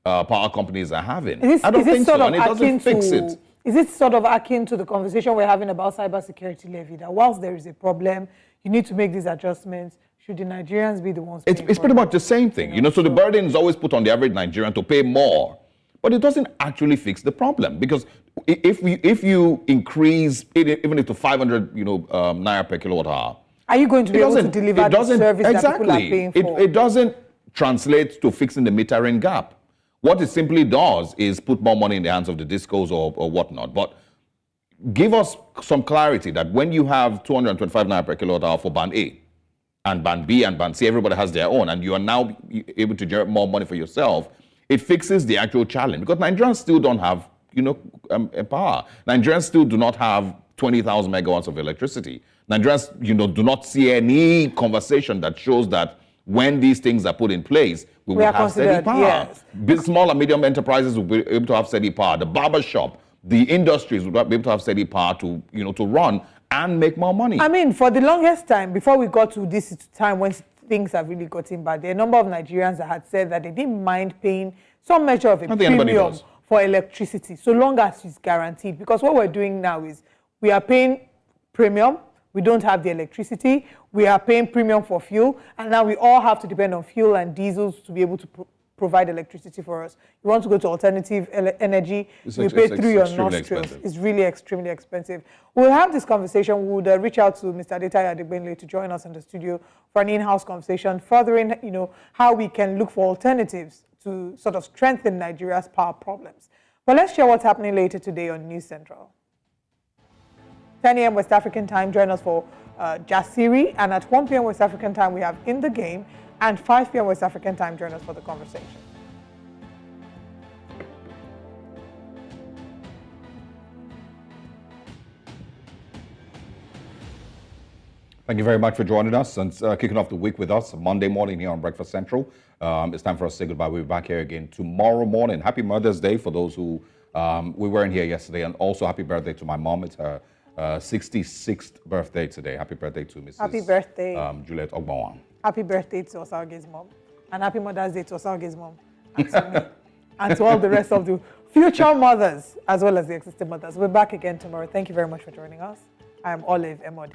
power companies are having? I don't think so, and it doesn't fix it. Is it sort of akin to the conversation we're having about cybersecurity levy, that whilst there is a problem, you need to make these adjustments? Should the Nigerians be the ones paying It's pretty much the same thing. So the burden is always put on the average Nigerian to pay more, but it doesn't actually fix the problem, because if you increase it even to 500 naira per kilowatt hour, are you going to be able to deliver the service that people are paying for? It doesn't translate to fixing the metering gap. What it simply does is put more money in the hands of the discos or whatnot. But give us some clarity that when you have 225 naira per kilowatt hour for band A, and band B and band C, everybody has their own, and you are now able to generate more money for yourself, it fixes the actual challenge. Because Nigerians still don't have power. Nigerians still do not have 20,000 megawatts of electricity. Nigerians do not see any conversation that shows that when these things are put in place, we will have steady power. Yes. Small and medium enterprises will be able to have steady power. The barber shop, the industries will be able to have steady power to run and make more money. I mean, for the longest time, before we got to this time when things have really gotten bad, there are a number of Nigerians that had said that they didn't mind paying some measure of a premium for electricity, so long as it's guaranteed. Because what we're doing now is we are paying premium, we don't have the electricity, we are paying premium for fuel, and now we all have to depend on fuel and diesels to be able to provide electricity for us. You want to go to alternative energy, you pay through your nostrils. It's really extremely expensive. We'll have this conversation. We'll reach out to Mr. Adebayo to join us in the studio for an in-house conversation, furthering how we can look for alternatives to sort of strengthen Nigeria's power problems. But let's share what's happening later today on News Central. 10 a.m. West African time, join us for Jasiri, and at 1 p.m. West African time, we have In the Game, and 5 p.m. West African time, join us for the conversation. Thank you very much for joining us and kicking off the week with us Monday morning here on Breakfast Central. It's time for us to say goodbye. We'll be back here again tomorrow morning. Happy Mother's Day for those who we weren't here yesterday, and also happy birthday to my mom. It's her 66th birthday today. Happy birthday to Mrs. Happy birthday. Juliet Ogbawan. Happy birthday to Osage's mom. And happy Mother's Day to Osage's mom. And to me. And to all the rest of the future mothers, as well as the existing mothers. We're back again tomorrow. Thank you very much for joining us. I am Olive Emodi.